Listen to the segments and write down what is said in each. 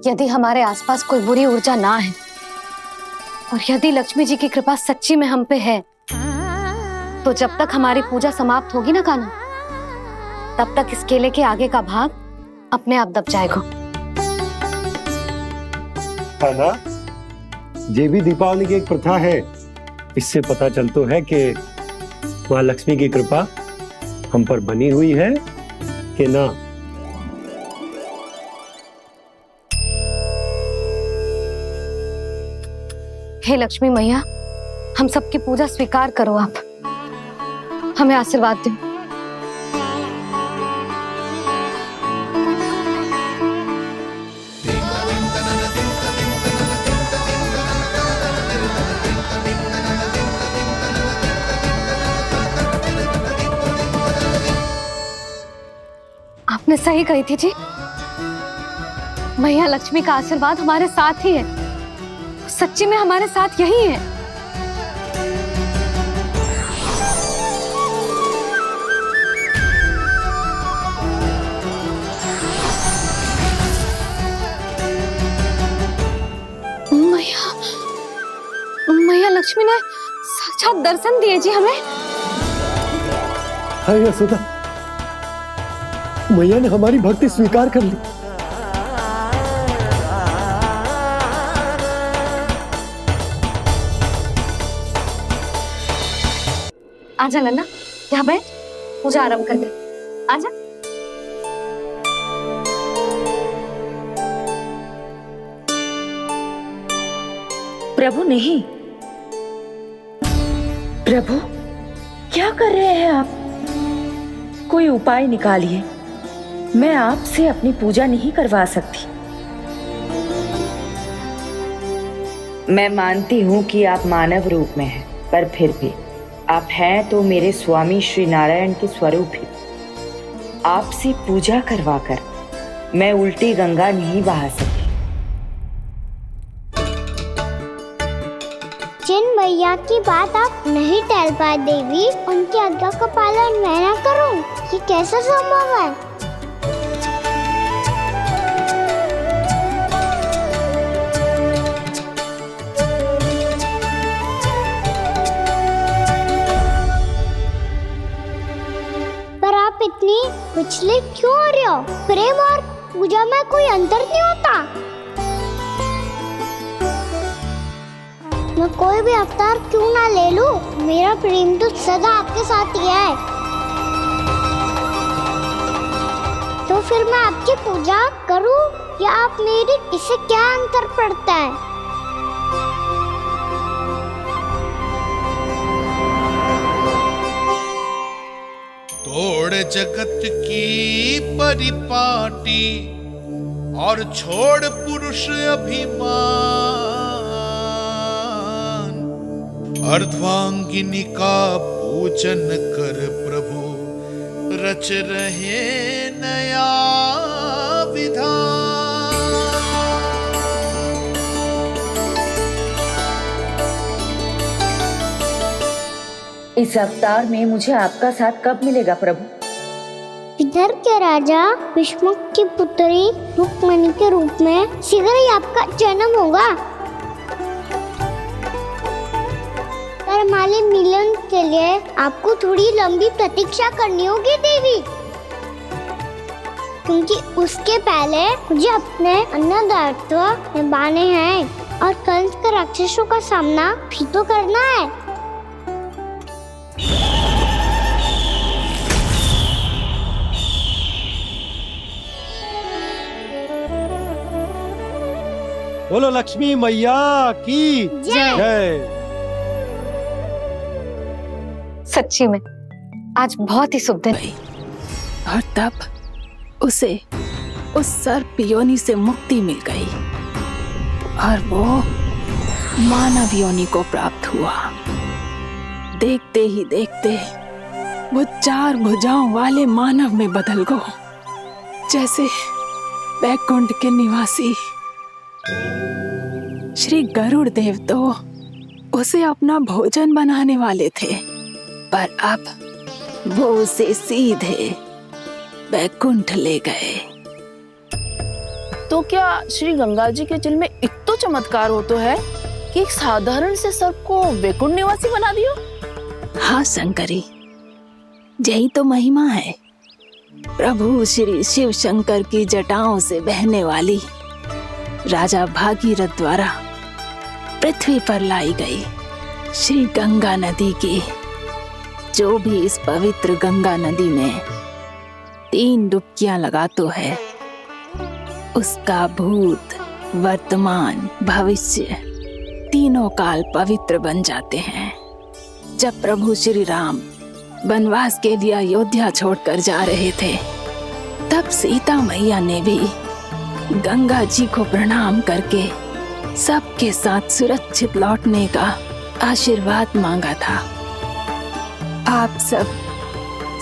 यदि हमारे आसपास कोई बुरी ऊर्जा ना है और यदि लक्ष्मी जी की कृपा सच्ची में हम पे है, तो जब तक हमारी पूजा समाप्त होगी ना कान्हा, तब तक इस केले के आगे का भाग अपने आप दब जाएगा। कान्हा, ये भी दीपावली की एक प्रथा है। इससे पता चलता है कि माँ लक्ष्मी की कृपा हम पर बनी हुई है कि ना। हे लक्ष्मी मैया, हम सबकी पूजा स्वीकार करो, आप हमें आशीर्वाद दो। आपने सही कही थी जी, मैया लक्ष्मी का आशीर्वाद हमारे साथ ही है, सच्ची में हमारे साथ यही है। मैया लक्ष्मी ने साक्षात दर्शन दिए जी हमें। हाय यशोदा, मैया ने हमारी भक्ति स्वीकार कर ली। आजा नन्ना, यहाँ बैठ, पूजा आरंभ कर दे। आजा। प्रभु नहीं, प्रभु क्या कर रहे हैं आप? कोई उपाय निकालिए, मैं आपसे अपनी पूजा नहीं करवा सकती। मैं मानती हूँ कि आप मानव रूप में हैं, पर फिर भी आप हैं तो मेरे स्वामी श्री नारायण के स्वरूप ही। आपसे पूजा करवाकर मैं उल्टी गंगा नहीं बहा सकती। जिन मैया की बात आप नहीं टाल पाए देवी, उनकी आज्ञा का पालन मैं ना करूं, ये कैसे संभव है? पर आप इतनी विचलित क्यों हो रहे हो? प्रेम और पूजा में कोई अंतर नहीं होता। मैं कोई भी अवतार क्यों ना ले लूं, मेरा प्रेम तो सदा आपके साथ ही है। तो फिर मैं आपकी पूजा करूं या आप मेरी, इससे क्या अंतर पड़ता है? तोड़ जगत की परिपाटी और छोड़ पुरुष अभिमान, अर्धांगिनी का पूजन कर प्रभु, रच रहे नया विधान। इस अवतार में मुझे आपका साथ कब मिलेगा प्रभु? इधर के राजा भीष्मक की पुत्री रुक्मणी के रूप में शीघ्र ही आपका जन्म होगा। हमारे मिलन के लिए आपको थोड़ी लंबी प्रतीक्षा करनी होगी देवी, क्योंकि उसके पहले मुझे अपने अन्य दायित्व निभाने हैं और कंस के राक्षसों का सामना भी तो करना है। बोलो लक्ष्मी मैया की जय। सच्ची में आज बहुत ही शुभ दिन। और तब उसे उस सर्प योनि से मुक्ति मिल गई और वो मानव योनि को प्राप्त हुआ। देखते ही देखते वो 4 भुजाओं वाले मानव में बदल गो, जैसे बैकुंठ के निवासी श्री गरुड़ देव तो उसे अपना भोजन बनाने वाले थे, पर अब वो उसे सीधे बैकुंठ ले गए। तो क्या श्री गंगा जी के जल में इतना चमत्कार हो तो है कि एक साधारण से सर्प को वैकुंठ निवासी बना दियो? हाँ शंकरी, यही तो महिमा है। प्रभु श्री शिव शंकर की जटाओं से बहने वाली राजा भागीरथ द्वारा पृथ्वी पर लाई गई श्री गंगा नदी की। जो भी इस पवित्र गंगा नदी में 3 डुबकियां लगातो है, उसका भूत, वर्तमान, भविष्य तीनों काल पवित्र बन जाते हैं। जब प्रभु श्री राम वनवास के लिए अयोध्या छोड़कर जा रहे थे, तब सीता मैया ने भी गंगा जी को प्रणाम करके सबके साथ सुरक्षित लौटने का आशीर्वाद मांगा था। आप सब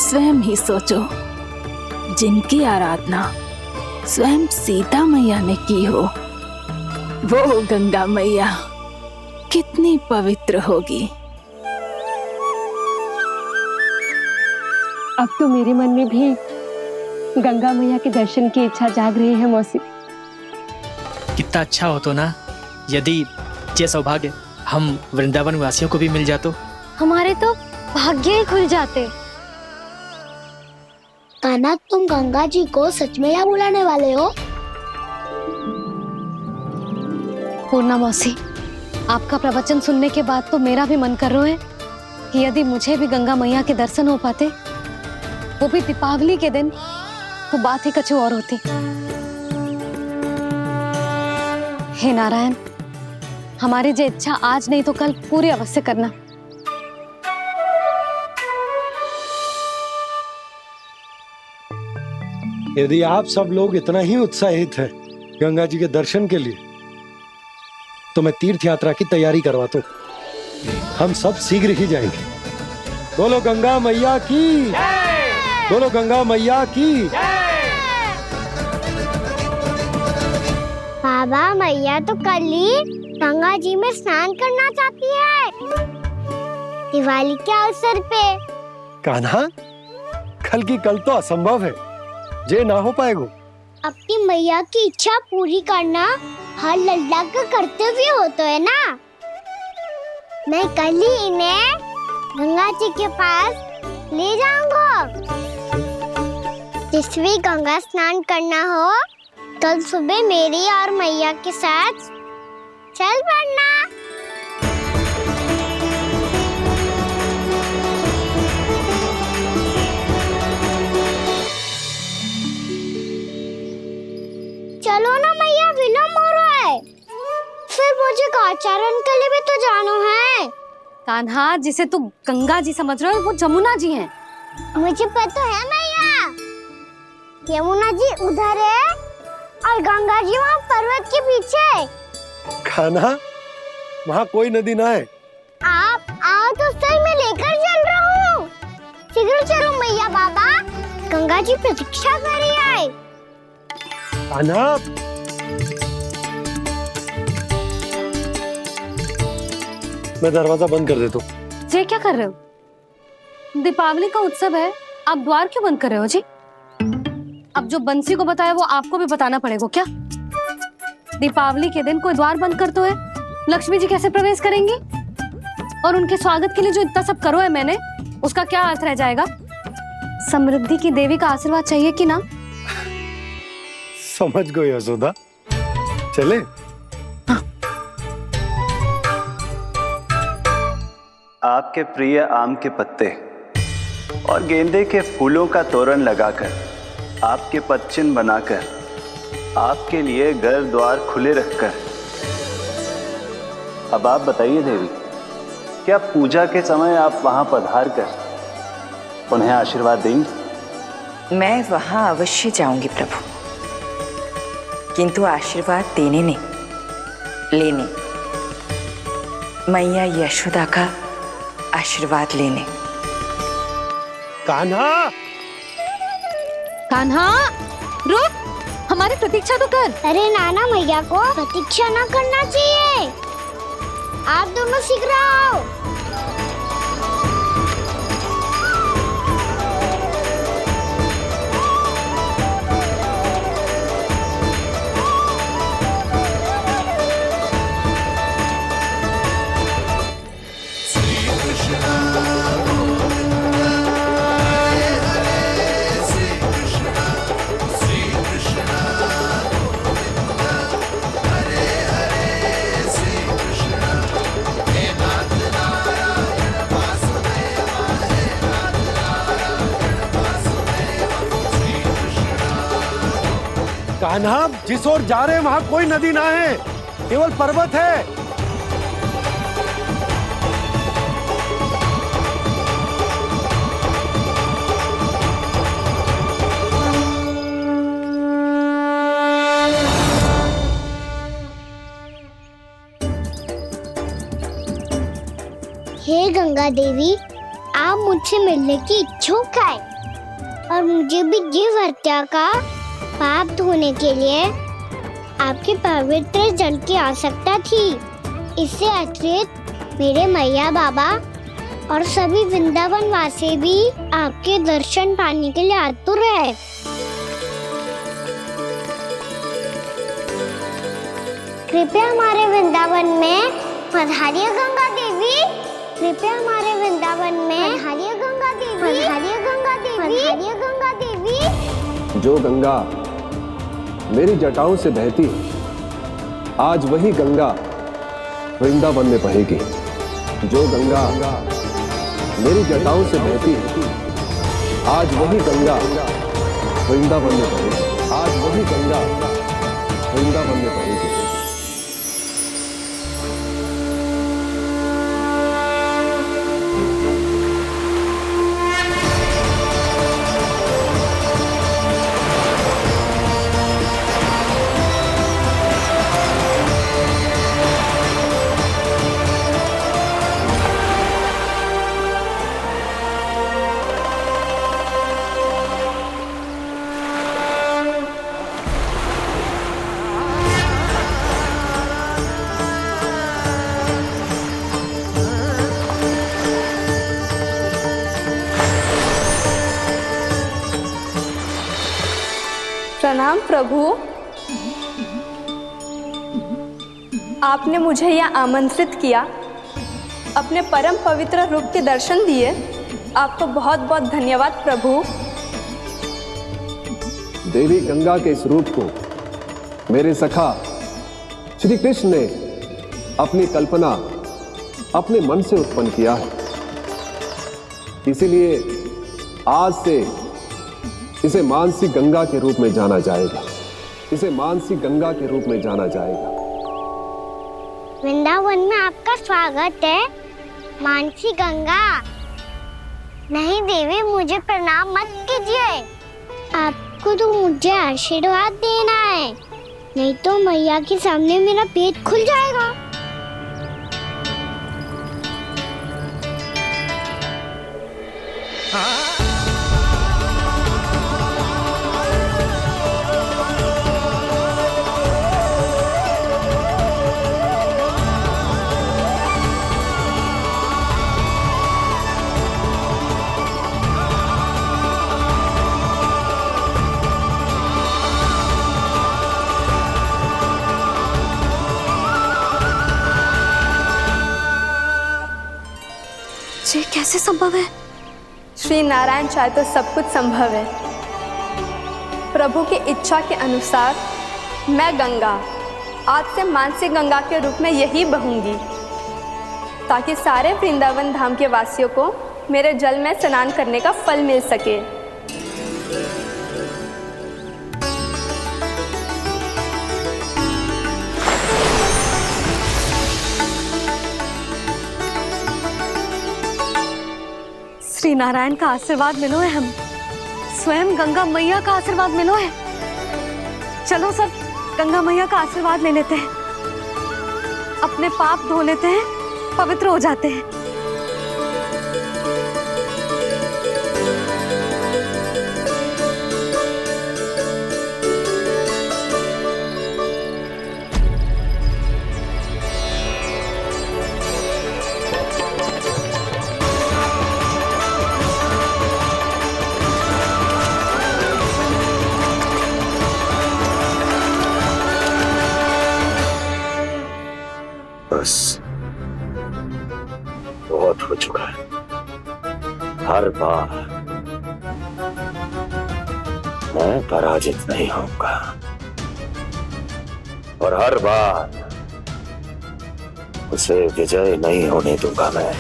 स्वयं ही सोचो, जिनकी आराधना स्वयं सीता मैया ने की हो, वो गंगा मैया कितनी पवित्र होगी। अब तो मेरे मन में भी गंगा मैया के दर्शन की इच्छा जाग रही है मौसी। कितना अच्छा हो तो ना यदि ये सौभाग्य हम वृंदावन वासियों को भी मिल जातो। हमारे तो भाग्य ही खुल जाते। कान्हा, तुम गंगा जी को सच में यहाँ बुलाने वाले हो? पूर्णा मौसी, आपका प्रवचन सुनने के बाद तो मेरा भी मन कर रहा है कि यदि मुझे भी गंगा मैया के दर्शन हो पाते, वो भी दीपावली के दिन, तो बात ही कुछ और होती। हे नारायण, हमारी जो इच्छा आज नहीं तो कल पूरी अवश्य करना। यदि आप सब लोग इतना ही उत्साहित हैं गंगा जी के दर्शन के लिए, तो मैं तीर्थ यात्रा की तैयारी करवाता हूँ। हम सब शीघ्र ही जाएंगे। बोलो गंगा मैया की, बोलो गंगा मैया की। बाबा, मैया तो कल ही गंगा जी में स्नान करना चाहती है, दिवाली के अवसर पे। कान्हा, कल की कल तो असंभव है, जे ना हो पाएगा। अपनी मैया की इच्छा पूरी करना हर लल्ला का कर्तव्य होता है ना। मैं कल ही इन्हें गंगा जी के पास ले जाऊंगा। जिस भी गंगा स्नान करना हो, कल सुबह मेरी और मैया के साथ चल पड़ना। चलो ना मैया, विलम्ब हो रहा है। फिर मुझे गाचारण के लिए भी तो जाना है। कान्हा, जिसे तू गंगा जी समझ रहे हो, वो जमुना जी हैं। मुझे पता है मैया, यमुना जी उधर है और गंगा जी वहाँ पर्वत के पीछे। कान्हा, वहाँ कोई नदी ना है। आप आओ तो सही, मैं लेकर चल रहा हूँ। शीघ्र चलो मैया। बाबा, गंगा जी प्रतीक्षा कर रही है। कान्हा, मैं दरवाजा बंद कर देता हूँ। ये क्या कर रहे हो? दीपावली का उत्सव है, आप द्वार क्यों बंद कर रहे हो जी? अब जो बंसी को बताया वो आपको भी बताना पड़ेगा क्या? दीपावली के दिन कोई द्वार बंद कर तो है, लक्ष्मी जी कैसे प्रवेश करेंगी? और उनके स्वागत के लिए जो इतना सब करो है मैंने, उसका क्या अर्थ रह जाएगा? समृद्धि की देवी का आशीर्वाद चाहिए कि ना? समझ गई यशोदा, चले। आपके प्रिय आम के पत्ते और गेंदे के फूलों का तोरण लगाकर, आपके पदचिन्ह बनाकर, आपके लिए घर द्वार खुले रखकर, अब आप बताइए देवी, क्या पूजा के समय आप वहां पधार कर उन्हें आशीर्वाद देंगी? मैं वहां अवश्य जाऊंगी प्रभु, किंतु आशीर्वाद देने नहीं, लेने। मैया यशोदा का आशीर्वाद लेने। कान्हा, कान्हा, रुक, हमारी प्रतीक्षा तो कर। अरे नाना, मैया को प्रतीक्षा न करना चाहिए। आप दोनों शीघ्र आओ। कान्हा, जिस ओर जा रहे हैं वहां कोई नदी ना है, केवल पर्वत है। हे गंगा देवी, आप मुझसे मिलने की इच्छुक है और मुझे भी जीव हत्या का पाप धोने के लिए आपके पवित्र जल की आवश्यकता थी। इससे अतिरिक्त मेरे मैया बाबा और सभी वृंदावन वासी भी आपके दर्शन पाने के लिए आतुर है। कृपया हमारे वृंदावन में पधारिए गंगा देवी। कृपया हमारे वृंदावन में पधारिए गंगा देवी। पधारिए गंगा देवी। पधारिए गंगा देवी। जो गंगा मेरी जटाओं से बहती है, आज वही गंगा वृंदावन में बहेगी। जो गंगा मेरी जटाओं से बहती है, आज वही गंगा वृंदावन में बहेगी। आज वही गंगा वृंदावन में बहेगी। प्रणाम प्रभु, आपने मुझे यहाँ आमंत्रित किया, अपने परम पवित्र रूप के दर्शन दिए। आपको बहुत बहुत धन्यवाद प्रभु। देवी गंगा के इस रूप को मेरे सखा श्री कृष्ण ने अपनी कल्पना अपने मन से उत्पन्न किया है। इसीलिए आज से इसे मानसी गंगा के रूप में जाना जाएगा। इसे मानसी गंगा के रूप में जाना जाएगा। वृंदावन में आपका स्वागत है मानसी गंगा। नहीं देवी, मुझे प्रणाम मत कीजिए। आपको तो मुझे आशीर्वाद देना है, नहीं तो मैया के सामने मेरा पेट खुल जाएगा। ये कैसे संभव है? श्री नारायण चाहे तो सब कुछ संभव है। प्रभु की इच्छा के अनुसार मैं गंगा आज से मानसी गंगा के रूप में यही बहूंगी, ताकि सारे वृंदावन धाम के वासियों को मेरे जल में स्नान करने का फल मिल सके। श्री नारायण का आशीर्वाद मिलो है, हम स्वयं गंगा मैया का आशीर्वाद मिलो है। चलो सब गंगा मैया का आशीर्वाद ले लेते हैं, अपने पाप धो लेते हैं, पवित्र हो जाते हैं। बस हो चुका है। हर बार मैं पराजित नहीं होऊंगा और हर बार उसे विजय नहीं होने दूंगा मैं।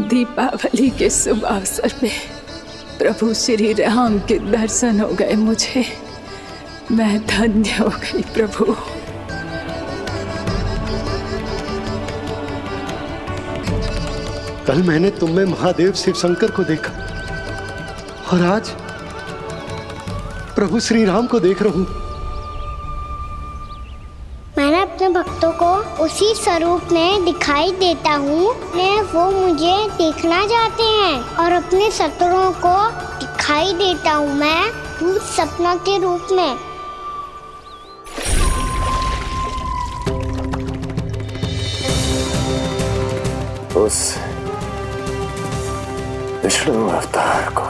दीपावली के शुभ अवसर पे प्रभु श्री राम के दर्शन हो गए मुझे। मैं धन्य हो गई प्रभु। कल मैंने तुम में महादेव शिव शंकर को देखा और आज प्रभु श्री राम को देख रहा हूं। मैंने अपने भक्तों को उसी स्वरूप में दिखाई देता हूँ। वो मुझे देखना चाहते हैं और अपने शत्रुओं को दिखाई देता हूँ मैं भूत सपना के रूप में। उस विष्णु अवतार को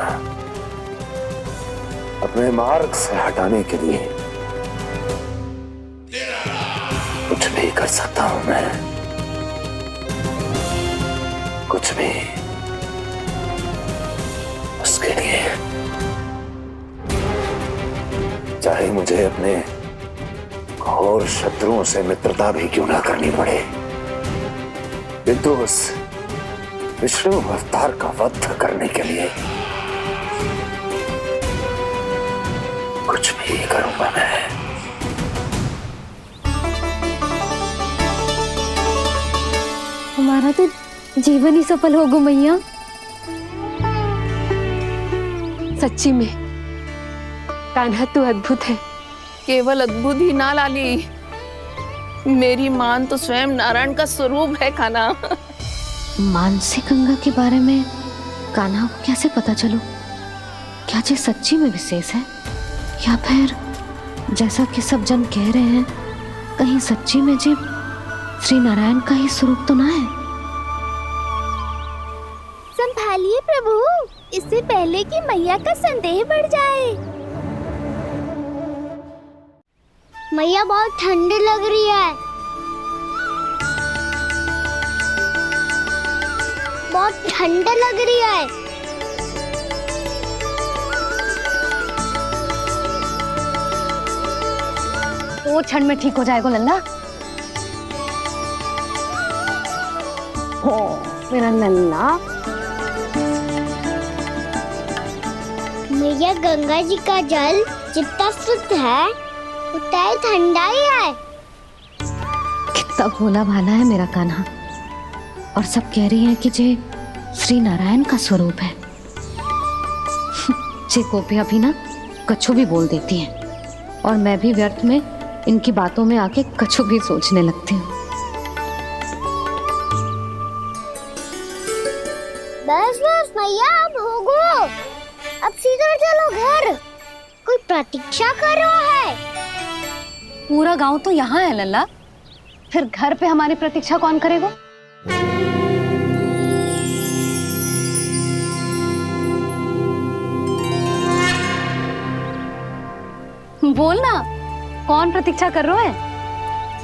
अपने मार्ग से हटाने के लिए कुछ भी कर सकता हूं मैं, कुछ भी। उसके लिए चाहे मुझे अपने घोर शत्रुओं से मित्रता भी क्यों ना करनी पड़े, किंतु उस विष्णु अवतार का वध करने के लिए कुछ भी करूंगा मैं। हमारा तो जीवन ही सफल हो गो मैया। सच्ची में कान्हा तू अद्भुत है। केवल अद्भुत ही ना लाली, मेरी मान तो स्वयं नारायण का स्वरूप है कान्हा। मानसी गंगा के बारे में कान्हा को कैसे पता चलो? क्या ये सच्ची में विशेष है या फिर जैसा कि सब जन कह रहे हैं कहीं सच्ची में जी श्री नारायण का ही स्वरूप तो ना है? संभालिए प्रभु, इससे पहले कि मैया का संदेह बढ़ जाए। मैया बहुत ठंडी लग रही है, बहुत ठंडा लग रही है। वो क्षण में ठीक हो जाएगा लल्ला। हो मेरा लल्ला। मैया गंगा जी का जल जितना शुद्ध है उतना ही ठंडा ही है। कितना भोला भाला है मेरा कान्हा। और सब कह रही हैं कि ये श्री नारायण का स्वरूप है। जे गोपियां भी ना कछु भी बोल देती हैं और मैं भी व्यर्थ में इनकी बातों में आके कछु भी सोचने लगती हूँ। बस बस मैया, अब होगो, अब सीधा चलो घर। कोई प्रतीक्षा कर रहा है। पूरा गांव तो यहाँ है लल्ला, फिर घर पे हमारी प्रतीक्षा कौन करेगा? बोल ना, कौन प्रतीक्षा कर रहा है?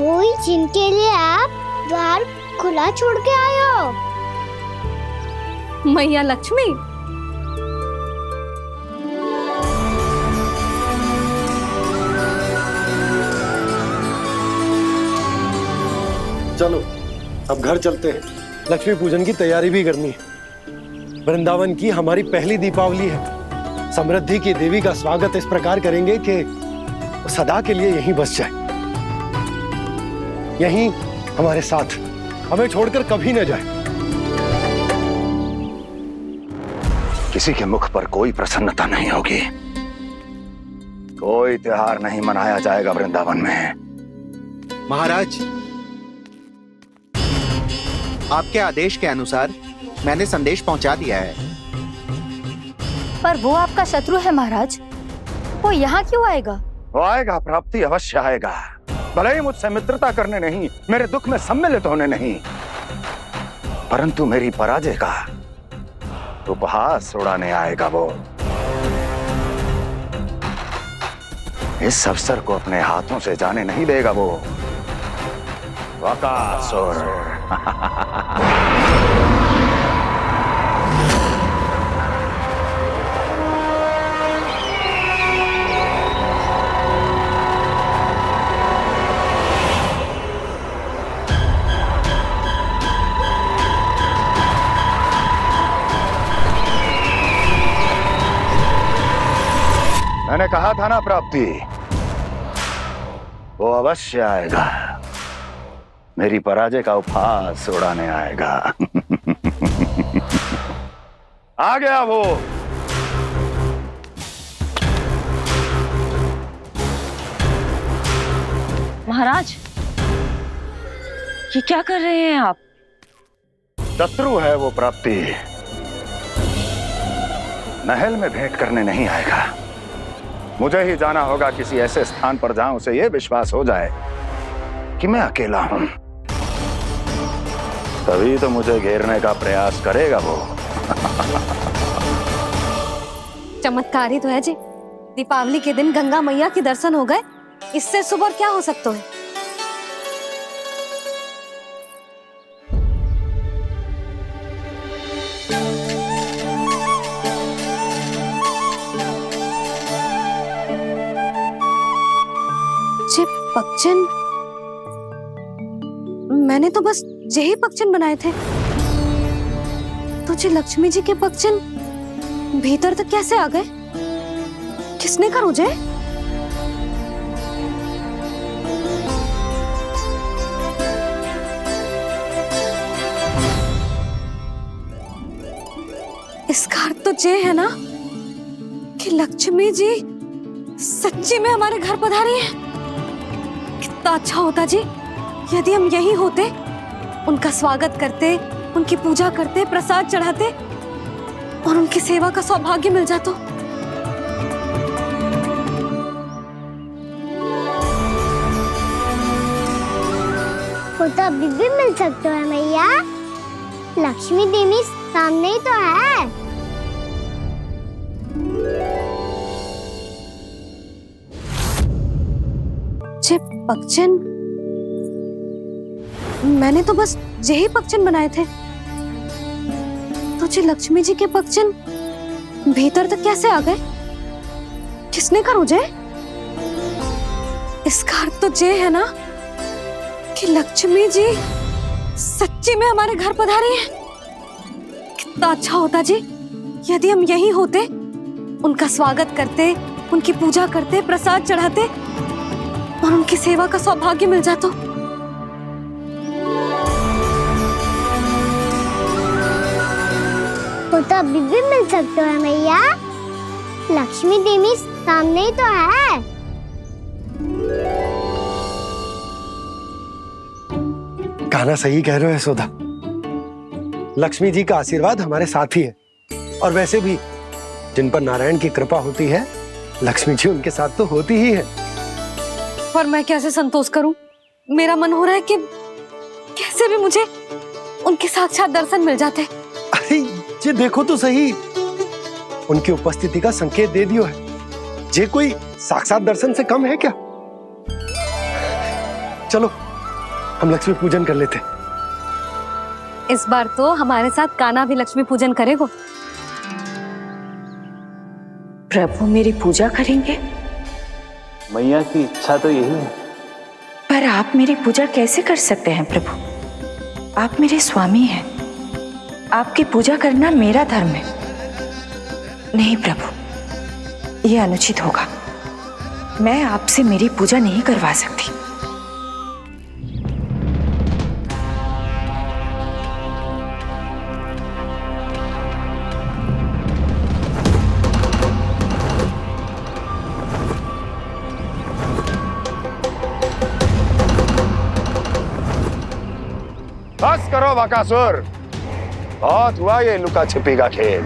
वही जिनके लिए आप द्वार खुला छोड़ के आए हो। मैया लक्ष्मी। चलो अब घर चलते हैं। लक्ष्मी पूजन की तैयारी भी करनी है। वृंदावन की हमारी पहली दीपावली है। समृद्धि की देवी का स्वागत इस प्रकार करेंगे कि सदा के लिए यहीं बस जाए, यहीं हमारे साथ, हमें छोड़कर कभी न जाए। किसी के मुख पर कोई प्रसन्नता नहीं होगी, कोई त्योहार नहीं मनाया जाएगा वृंदावन में। महाराज, आपके आदेश के अनुसार मैंने संदेश पहुंचा दिया है। पर वो आपका शत्रु है महाराज, वो यहाँ क्यों आएगा? वो आएगा प्राप्ति, अवश्य आएगा। भले ही मुझसे मित्रता करने नहीं, मेरे दुख में सम्मिलित होने नहीं, परंतु मेरी पराजय का उपहास उड़ाने आएगा वो। इस अवसर को अपने हाथों से जाने नहीं देगा वो। वकासुर। मैंने कहा था ना प्राप्ति, वो अवश्य आएगा, मेरी पराजय का उपहास उड़ाने आएगा। आ गया वो। महाराज, ये क्या कर रहे हैं आप? शत्रु है वो प्राप्ति, महल में भेंट करने नहीं आएगा। मुझे ही जाना होगा किसी ऐसे स्थान पर जहां उसे यह विश्वास हो जाए कि मैं अकेला हूं, तभी तो मुझे घेरने का प्रयास करेगा वो। चमत्कारी तो है जी, दीपावली के दिन गंगा मैया के दर्शन हो गए, इससे शुभ और क्या हो सकता है। पक्षन, मैंने तो बस यही पक्षन बनाए थे, तुझे लक्ष्मी जी के पक्षन भीतर तक कैसे आ गए? किसने कर मुझे? इसका अर्थ तो ये है ना कि लक्ष्मी जी सच्ची में हमारे घर पधारी है। कितना अच्छा होता जी यदि हम यही होते, उनका स्वागत करते, उनकी पूजा करते, प्रसाद चढ़ाते और उनकी सेवा का सौभाग्य मिल जाता। वो तो अभी भी मिल सकते हैं मैया, लक्ष्मी देवी सामने ही तो है। पक्षन, मैंने तो बस यही पक्षन बनाए थे, तुझे लक्ष्मी जी के पक्षन भीतर तक कैसे आ गए? किसने कर मुझे? इसका अर्थ तो ये है ना कि लक्ष्मी जी सच्ची में हमारे घर पधारी है। कितना अच्छा होता जी यदि हम यही होते, उनका स्वागत करते, उनकी पूजा करते, प्रसाद चढ़ाते और उनकी सेवा का सौभाग्य मिल जाता। वो तो अभी भी मिल सकते हैं मैया, लक्ष्मी देवी सामने ही तो है। कहना सही कह रहे हो यशोदा, लक्ष्मी जी का आशीर्वाद हमारे साथ ही है, और वैसे भी जिन पर नारायण की कृपा होती है, लक्ष्मी जी उनके साथ तो होती ही है। पर मैं कैसे संतोष करूं? मेरा मन हो रहा है कि कैसे भी मुझे उनके साक्षात दर्शन मिल जाते। अरे ये देखो तो सही, उनकी उपस्थिति का संकेत दे दियो है। ये कोई साक्षात दर्शन से कम है क्या? चलो हम लक्ष्मी पूजन कर लेते। इस बार तो हमारे साथ कान्हा भी लक्ष्मी पूजन करेगा। प्रभु मेरी पूजा करेंगे? मैया की इच्छा तो यही है। पर आप मेरी पूजा कैसे कर सकते हैं प्रभु? आप मेरे स्वामी हैं, आपकी पूजा करना मेरा धर्म है। नहीं प्रभु, यह अनुचित होगा, मैं आपसे मेरी पूजा नहीं करवा सकती। बस करो बकासुर, बहुत हुआ ये लुका छिपी का खेल।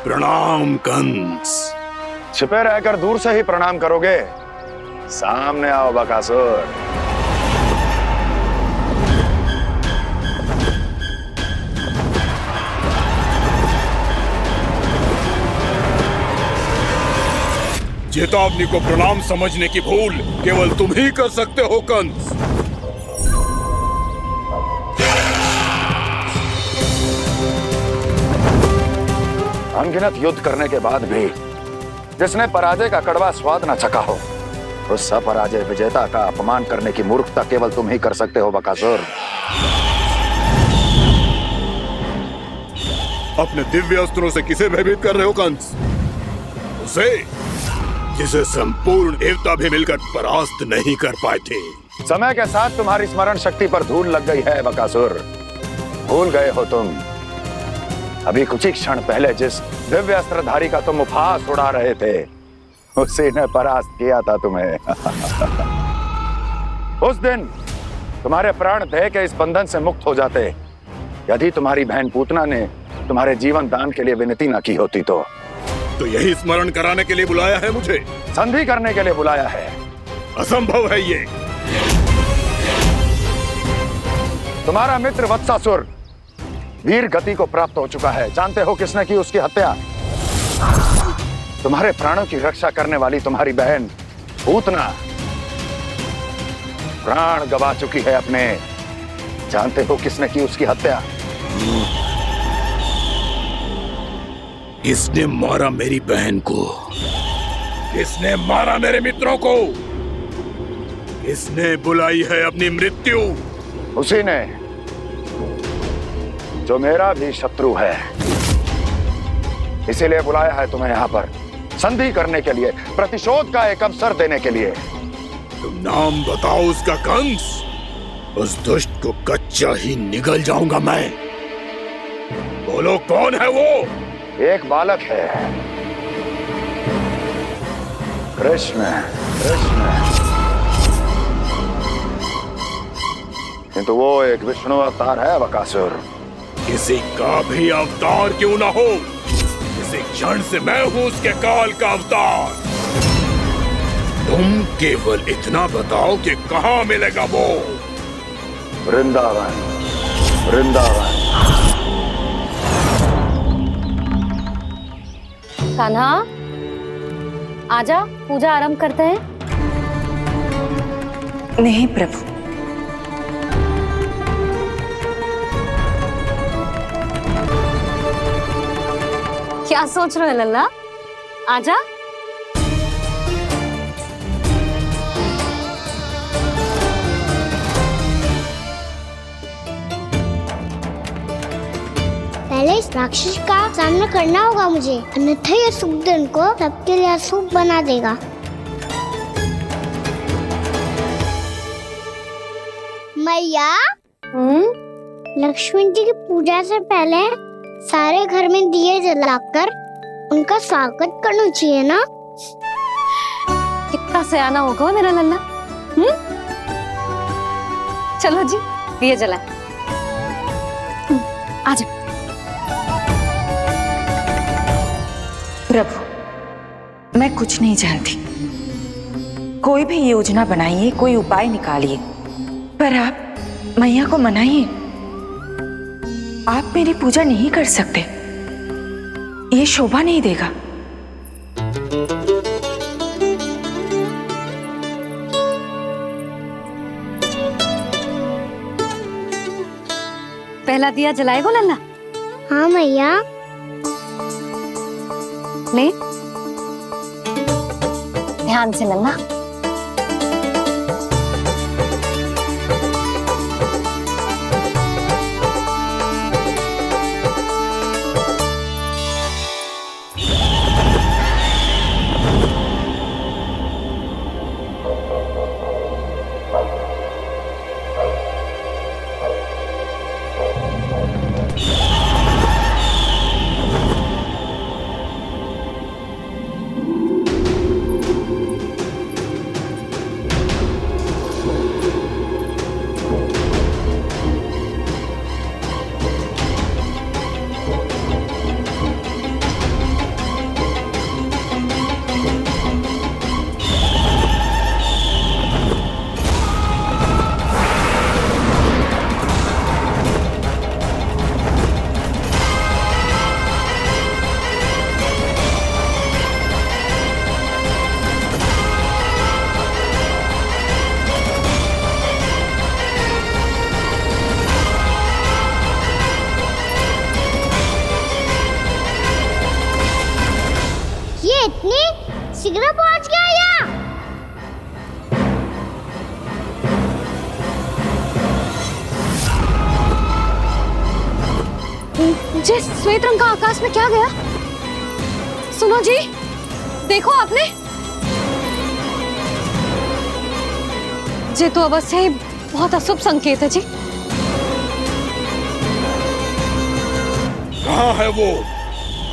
प्रणाम कंस। छिपे रहकर दूर से ही प्रणाम करोगे? सामने आओ बकासुर। चेतावनी को प्रणाम समझने की भूल केवल तुम ही कर सकते हो कंस। अनगिनत युद्ध करने के बाद भी जिसने पराजय का कड़वा स्वाद न चखा हो, उस अपराजय विजेता का अपमान करने की मूर्खता केवल तुम ही कर सकते हो बकासुर। अपने दिव्य अस्त्रों से किसे भयभीत कर रहे हो कंस? उसे जिसे संपूर्ण देवता भी मिलकर परास्त नहीं कर पाए थे। समय के साथ तुम्हारी स्मरण शक्ति पर धूल लग गई है बकासुर। भूल गए हो तुम अभी कुछ ही क्षण पहले जिस दिव्य अस्त्रधारी का तुम उपहास उड़ा रहे थे, उसी ने परास्त किया था तुम्हें। उस दिन तुम्हारे प्राण देह के इस बंधन से मुक्त हो जाते यदि तुम्हारी बहन पूतना ने तुम्हारे जीवन दान के लिए विनती न की होती। तो यही स्मरण कराने के लिए बुलाया है मुझे? संधि करने के लिए बुलाया है। असंभव है ये। तुम्हारा मित्र वत्सासुर वीर गति को प्राप्त हो चुका है। जानते हो किसने की उसकी हत्या? तुम्हारे प्राणों की रक्षा करने वाली तुम्हारी बहन पूतना प्राण गवा चुकी है अपने। जानते हो किसने की उसकी हत्या? इसने मारा मेरी बहन को, इसने मारा मेरे मित्रों को, इसने बुलाई है अपनी मृत्यु। उसी ने जो मेरा भी शत्रु है, इसीलिए बुलाया है तुम्हें यहाँ पर संधि करने के लिए, प्रतिशोध का एक अवसर देने के लिए। तुम नाम बताओ उसका कंस। उस दुष्ट को कच्चा ही निगल जाऊंगा मैं। बोलो कौन है वो? एक बालक है, कृष्ण। किंतु वो एक विष्णु अवतार है बकासुर। किसी का भी अवतार क्यों ना हो, इसी क्षण से मैं हूं उसके काल का अवतार। तुम केवल इतना बताओ कि कहां मिलेगा वो? वृंदावन। कान्हा, आजा, पूजा आरंभ करते हैं। नहीं प्रभु, क्या सोच रहे हो लल्ला? आजा। पहले इस राक्षस का सामना करना होगा मुझे, अन्यथा ये शुभ दिन को सबके लिए अशुभ बना देगा। मैया, लक्ष्मण जी की पूजा से पहले सारे घर में दिए जलाकर उनका स्वागत करना चाहिए ना? कितना सयाना होगा मेरा लल्ला। चलो जी, दिए जलाएं। आजा। प्रभु, मैं कुछ नहीं जानती। कोई भी योजना बनाइए, कोई उपाय निकालिए, पर आप मैया को मनाइए। आप मेरी पूजा नहीं कर सकते, ये शोभा नहीं देगा। पहला दिया जलाएगो लल्ला? हाँ मैया। ले, ध्यान से लल्ला। जे श्वेत रंग का आकाश में क्या गया? सुनो जी, देखो आपने, जे तो अवश्य ही बहुत अशुभ संकेत है जी। कहाँ है वो?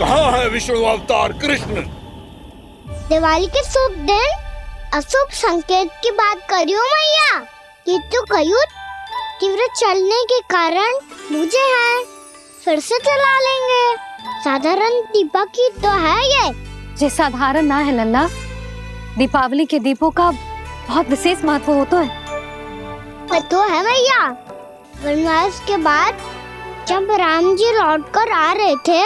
कहाँ है विष्णु अवतार कृष्ण? दिवाली के शुभ दिन अशुभ संकेत की बात करियो मैया। ये तो कयूर तीव्र चलने के कारण मुझे है, फिर से चला लेंगे। साधारण दीपक ही तो है ये साधारण ना है लल्ला, दीपावली के दीपों का बहुत विशेष महत्व होता है। तो है भैया, वनवास के बाद जब राम जी लौट कर आ रहे थे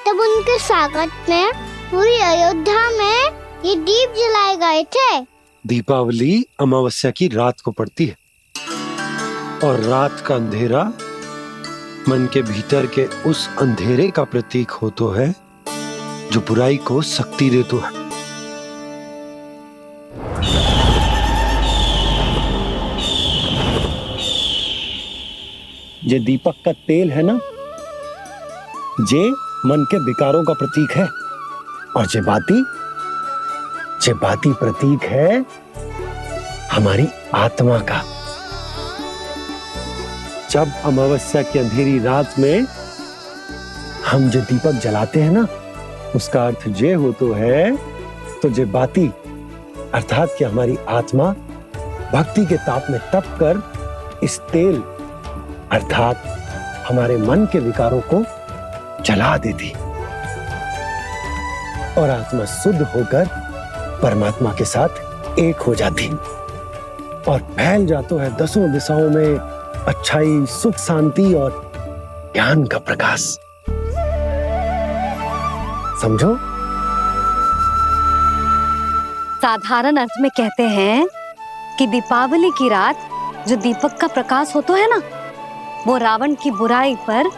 तब उनके स्वागत में पूरी अयोध्या में ये दीप जलाए गए थे। दीपावली अमावस्या की रात को पड़ती है और रात का अंधेरा मन के भीतर के उस अंधेरे का प्रतीक होता है जो बुराई को शक्ति देता है। जे दीपक का तेल है ना, जे मन के विकारों का प्रतीक है, और जे बाती प्रतीक है हमारी आत्मा का। जब अमावस्या की अंधेरी रात में हम जो दीपक जलाते हैं ना, उसका अर्थ जे हो तो है, तो जे बाती अर्थात कि हमारी आत्मा भक्ति के ताप में तप कर इस तेल अर्थात हमारे मन के विकारों को जला देती और आत्मा शुद्ध होकर परमात्मा के साथ एक हो जाती और फैल जाता है दसों दिशाओं में अच्छाई, सुख, शांति और ज्ञान का प्रकाश। समझो? साधारण अर्थ में कहते हैं कि दीपावली की रात जो दीपक का प्रकाश होता है ना, वो रावण की बुराई पर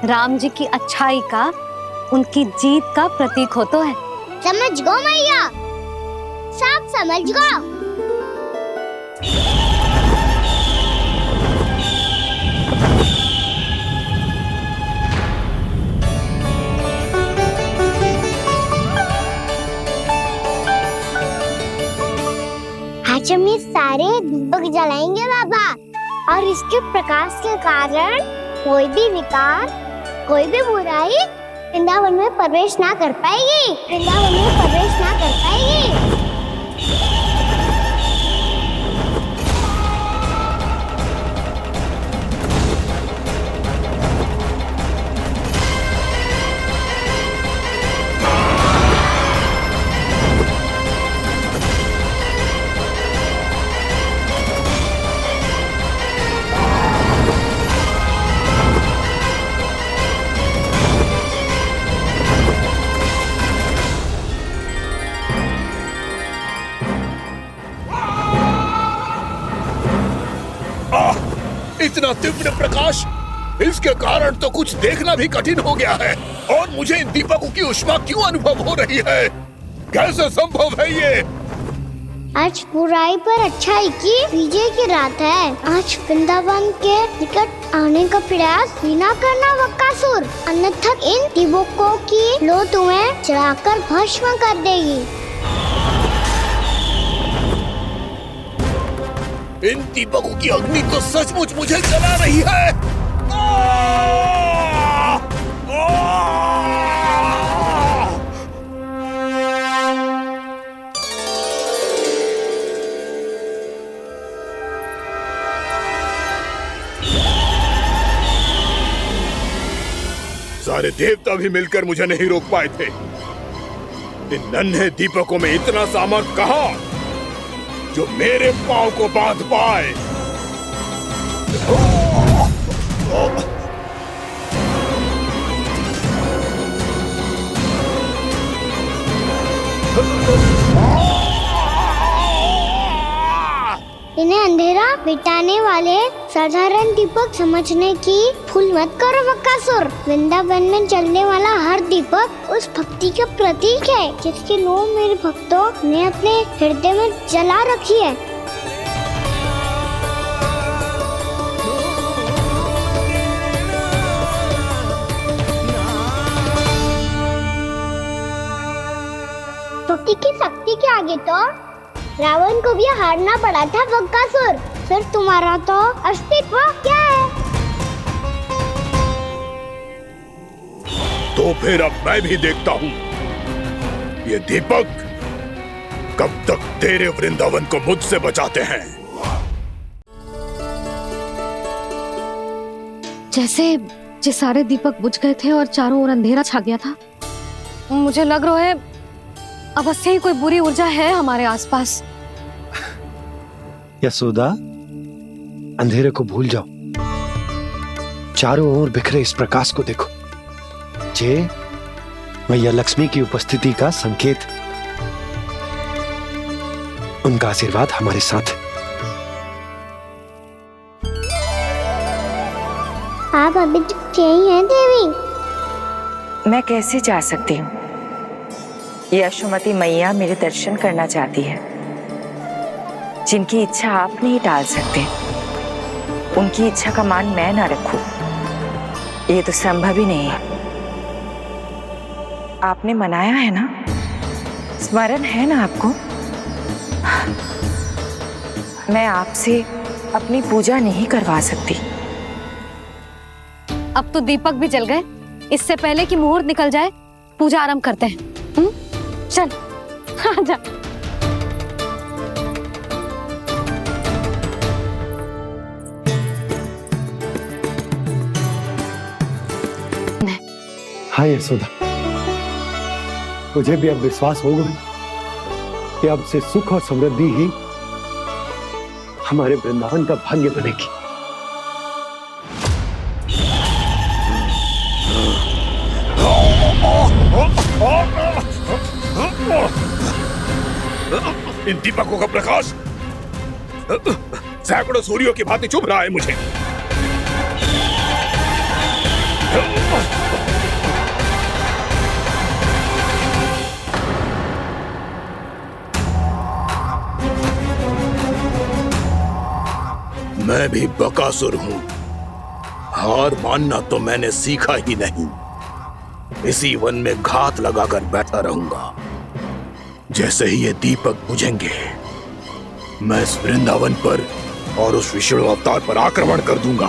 राम जी की अच्छाई का, उनकी जीत का प्रतीक होता है। समझ गो मैया, सब समझ गो। आज हम ये सारे दीपक जलाएंगे बाबा, और इसके प्रकाश के कारण कोई भी विकार, कोई भी बुराई वृंदावन में प्रवेश ना कर पाएगी, वृंदावन में प्रवेश ना कर पाएगी। इतना तीव्र प्रकाश, इसके कारण तो कुछ देखना भी कठिन हो गया है। और मुझे इन दीपकों की उष्मा क्यों अनुभव हो रही है? कैसे संभव है ये? आज बुराई पर अच्छाई की विजय की रात है। आज वृंदावन के निकट आने का प्रयास भी ना करना बकासुर, अन्यथा इन दीपकों की लो तुम्हें जलाकर भस्म कर देगी। इन दीपकों की अग्नि तो सचमुच मुझे जला रही है। सारे देवता भी मिलकर मुझे नहीं रोक पाए थे। इन नन्हे दीपकों में इतना सामर्थ्य कहां जो मेरे पांव को बांध पाए। इन्हें अंधेरा मिटाने वाले साधारण दीपक समझने की भूल मत करो बकासुर। वृंदावन में जलने वाला हर दीपक उस भक्ति का प्रतीक है जिसकी लो मेरे भक्तों ने अपने हृदय में जला रखी है। जाओगे तो रावण को भी हारना पड़ा था बकासुर। फिर तुम्हारा तो अस्तित्व क्या है? तो फिर अब मैं भी देखता हूँ ये दीपक कब तक तेरे वृंदावन को मुझसे बचाते हैं। जैसे ये सारे दीपक बुझ गए थे और चारों ओर अंधेरा छा गया था, मुझे लग रहा है अवश्य ही कोई बुरी ऊर्जा है हमारे आसपास। यशोदा, अंधेरे को भूल जाओ, चारों ओर बिखरे इस प्रकाश को देखो। जे मैया लक्ष्मी की उपस्थिति का संकेत, उनका आशीर्वाद हमारे साथ है। आप अभी तक यही हैं देवी? मैं कैसे जा सकती हूँ? यशोमती मैया मेरे दर्शन करना चाहती है। जिनकी इच्छा आप नहीं टाल सकते, उनकी इच्छा का मान मैं ना रखूं, ये तो संभव ही नहीं है। आपने मनाया है ना, स्मरण है ना आपको? मैं आपसे अपनी पूजा नहीं करवा सकती। अब तो दीपक भी जल गए, इससे पहले कि मुहूर्त निकल जाए पूजा आरंभ करते हैं। चल आजा। हाँ यशोदा, मुझे भी अब विश्वास हो गया कि अब से सुख और समृद्धि ही हमारे वृंदावन का भाग्य बनेगी। इन दीपकों का प्रकाश सैकड़ों सूर्यों की भांति चुभ रहा है मुझे। मैं भी बकासुर हूं, हार मानना तो मैंने सीखा ही नहीं। इसी वन में घात लगाकर बैठा रहूंगा। जैसे ही ये दीपक बुझेंगे, मैं इस वृंदावन पर और उस विष्णु अवतार पर आक्रमण कर दूंगा।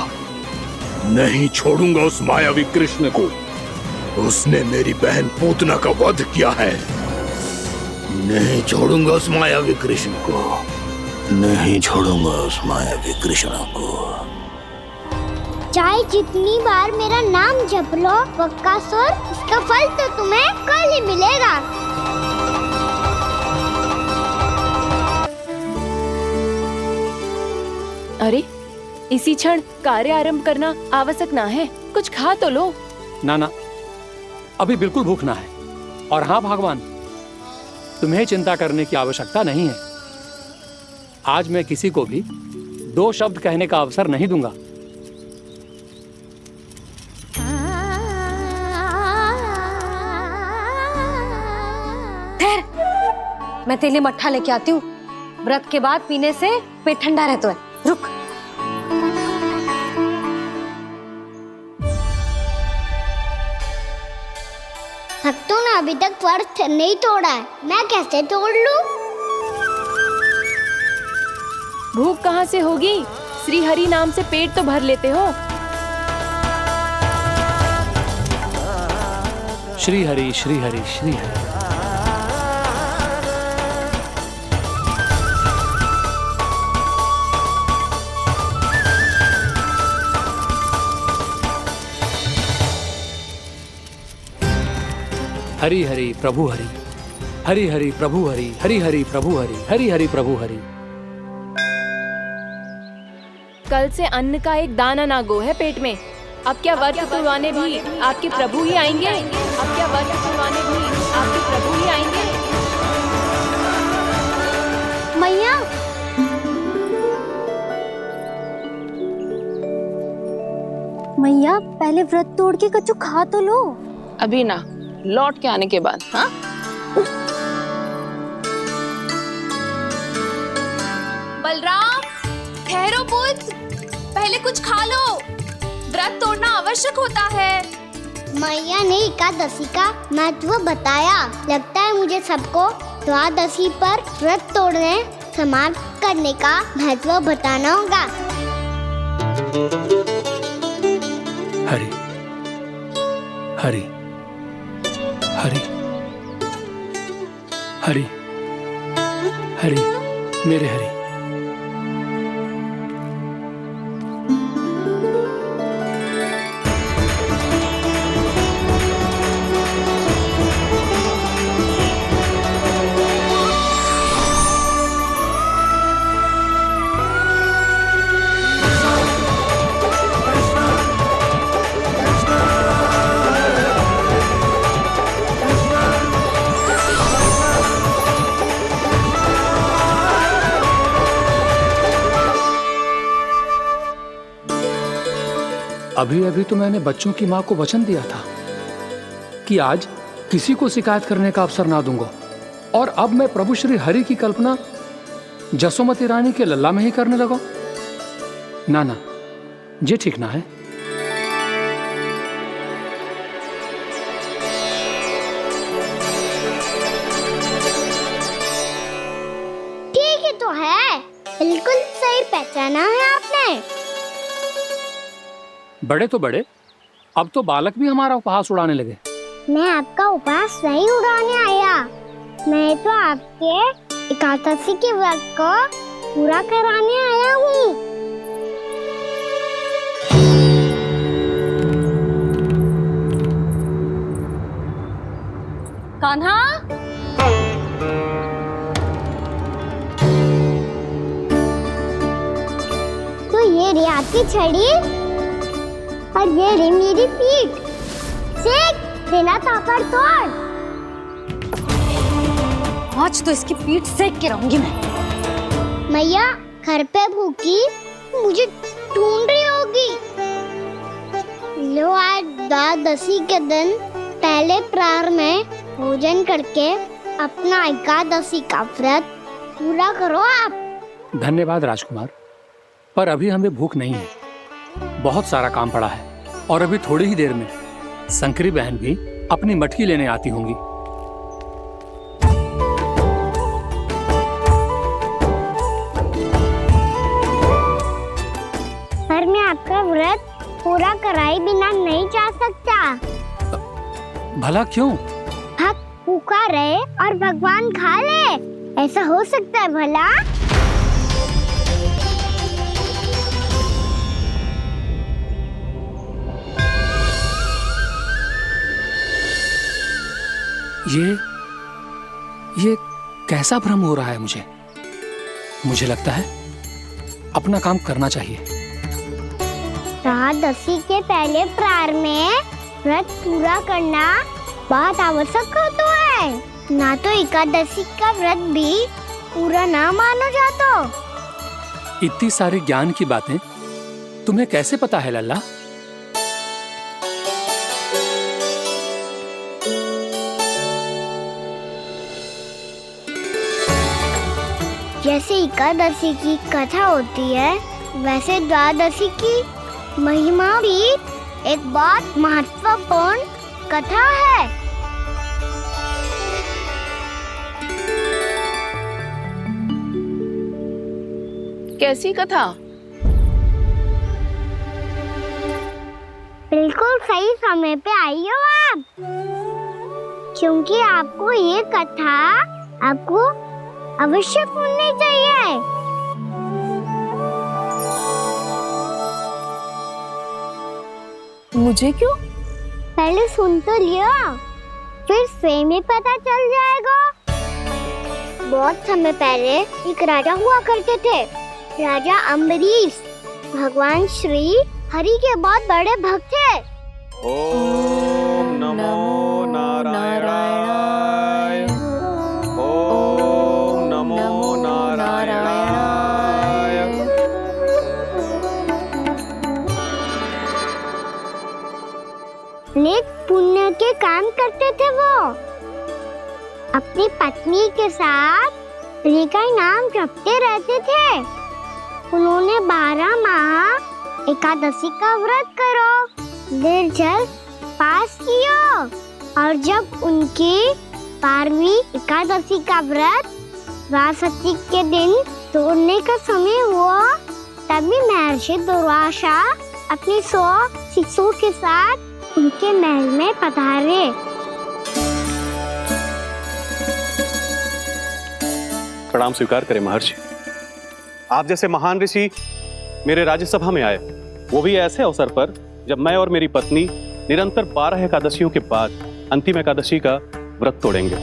नहीं छोड़ूंगा उस मायावी कृष्ण को। उसने मेरी बहन पूतना का वध किया है। नहीं छोड़ूंगा उस मायावी कृष्ण को। नहीं छोड़ूंगा उस मायावी कृष्ण को। चाहे जितनी बार मेरा नाम जप लो बकासुर, इसका फल तो तुम्हें कल ही मिलेगा। अरे इसी क्षण कार्य आरंभ करना आवश्यक ना है, कुछ खा तो लो। ना ना, अभी बिल्कुल भूख ना है। और हाँ भगवान, तुम्हें चिंता करने की आवश्यकता नहीं है। आज मैं किसी को भी 2 शब्द कहने का अवसर नहीं दूंगा। मैं तेरे लिए मट्ठा लेके आती हूँ। व्रत के बाद पीने से पेट ठंडा रहता है। रुक। भक्तों ने अभी तक व्रत नहीं तोड़ा है, मैं कैसे तोड़ लूं? भूख कहाँ से होगी? श्री हरि नाम से पेट तो भर लेते हो। श्री हरि श्री हरि श्री हरि। हरि हरि प्रभु हरि, हरि हरि प्रभु हरि, हरि हरि प्रभु हरि, हरि हरि प्रभु हरि। कल से अन्न का एक दाना ना गो है पेट में। अब क्या व्रत तुड़वाने भी आपके प्रभु ही आएंगे? अब क्या व्रत तुड़वाने भी आपके प्रभु ही आएंगे? मैया, मैया पहले व्रत तोड़ के कछु खा तो लो। अभी ना, लौट के आने के बाद। हाँ, बलराम, ठहरो पुत्र, पहले कुछ खा लो। व्रत तोड़ना आवश्यक होता है। मैया ने एकादशी का महत्व बताया। लगता है मुझे सबको द्वादशी पर व्रत तोड़ने समाप्त करने का महत्व बताना होगा। हरि हरि हरि हरि हरि मेरे हरि। अभी अभी तो मैंने बच्चों की माँ को वचन दिया था कि आज किसी को शिकायत करने का अवसर ना दूंगा, और अब मैं प्रभु श्री हरि की कल्पना जसोमती रानी के लल्ला में ही करने लगा। ना ना, ये ठीक ना है। ठीक ही तो है, बिल्कुल सही पहचाना है आपने। बड़े तो बड़े, अब तो बालक भी हमारा उपहास उड़ाने लगे। मैं आपका उपहास नहीं उड़ाने आया, मैं तो आपके एकादशी के व्रत को पूरा कराने आया हूँ। कान्हा, तो ये रे आपकी छड़ी और ये रे मेरी पीठ। सेक देना तापड़ तोड़। आज तो इसकी पीठ सेक के रहूंगी मैं। मैया घर पे भूखी मुझे ढूंढ रही होगी। लो, आज द्वादशी के दिन पहले प्रहर में भोजन करके अपना एकादशी का व्रत पूरा करो आप। धन्यवाद राजकुमार, पर अभी हमें भूख नहीं है। बहुत सारा काम पड़ा है, और अभी थोड़ी ही देर में शंकरी बहन भी अपनी मटकी लेने आती होंगी। पर मैं आपका व्रत पूरा कराए बिना नहीं जा सकता। भला क्यों? भक्त भूखा रहे और भगवान खा ले, ऐसा हो सकता है भला? ये कैसा भ्रम हो रहा है मुझे? मुझे लगता है अपना काम करना चाहिए। द्वादशी के पहले प्रहर में व्रत पूरा करना बहुत आवश्यक होता है, ना तो एकादशी का व्रत भी पूरा ना माना जाता। इतनी सारी ज्ञान की बातें तुम्हें कैसे पता है लल्ला? जैसे एकादशी की कथा होती है, वैसे द्वादशी की महिमा भी एक बहुत महत्वपूर्ण कथा है। कैसी कथा? बिल्कुल सही समय पे आई हो आप, क्योंकि आपको ये कथा आपको अवश्य सुननी चाहिए। मुझे क्यों? पहले सुन तो लिया, फिर स्वयं ही पता चल जाएगा। बहुत समय पहले एक राजा हुआ करते थे, राजा अम्बरीश। भगवान श्री हरि के बहुत बड़े भक्त थे। ओम नमो नारायणाय। ओम नमो नारायणाय। नेक पुण्य के काम करते थे वो। अपनी पत्नी के साथ हरि का नाम जपते रहते थे। उन्होंने 12 माह एकादशी का व्रत करो, निर्जल पास कियो, और जब उनकी 12वीं एकादशी का व्रत द्वादशी के दिन तोड़ने का समय हुआ, तभी महर्षि दुर्वासा अपनी 100 शिष्यों के साथ उनके महल में पधारे। प्रणाम स्वीकार करें महर्षि। आप जैसे महान ऋषि मेरे राज्यसभा में आए, वो भी ऐसे अवसर पर जब मैं और मेरी पत्नी निरंतर 12 एकादशियों के बाद अंतिम एकादशी का व्रत तोड़ेंगे।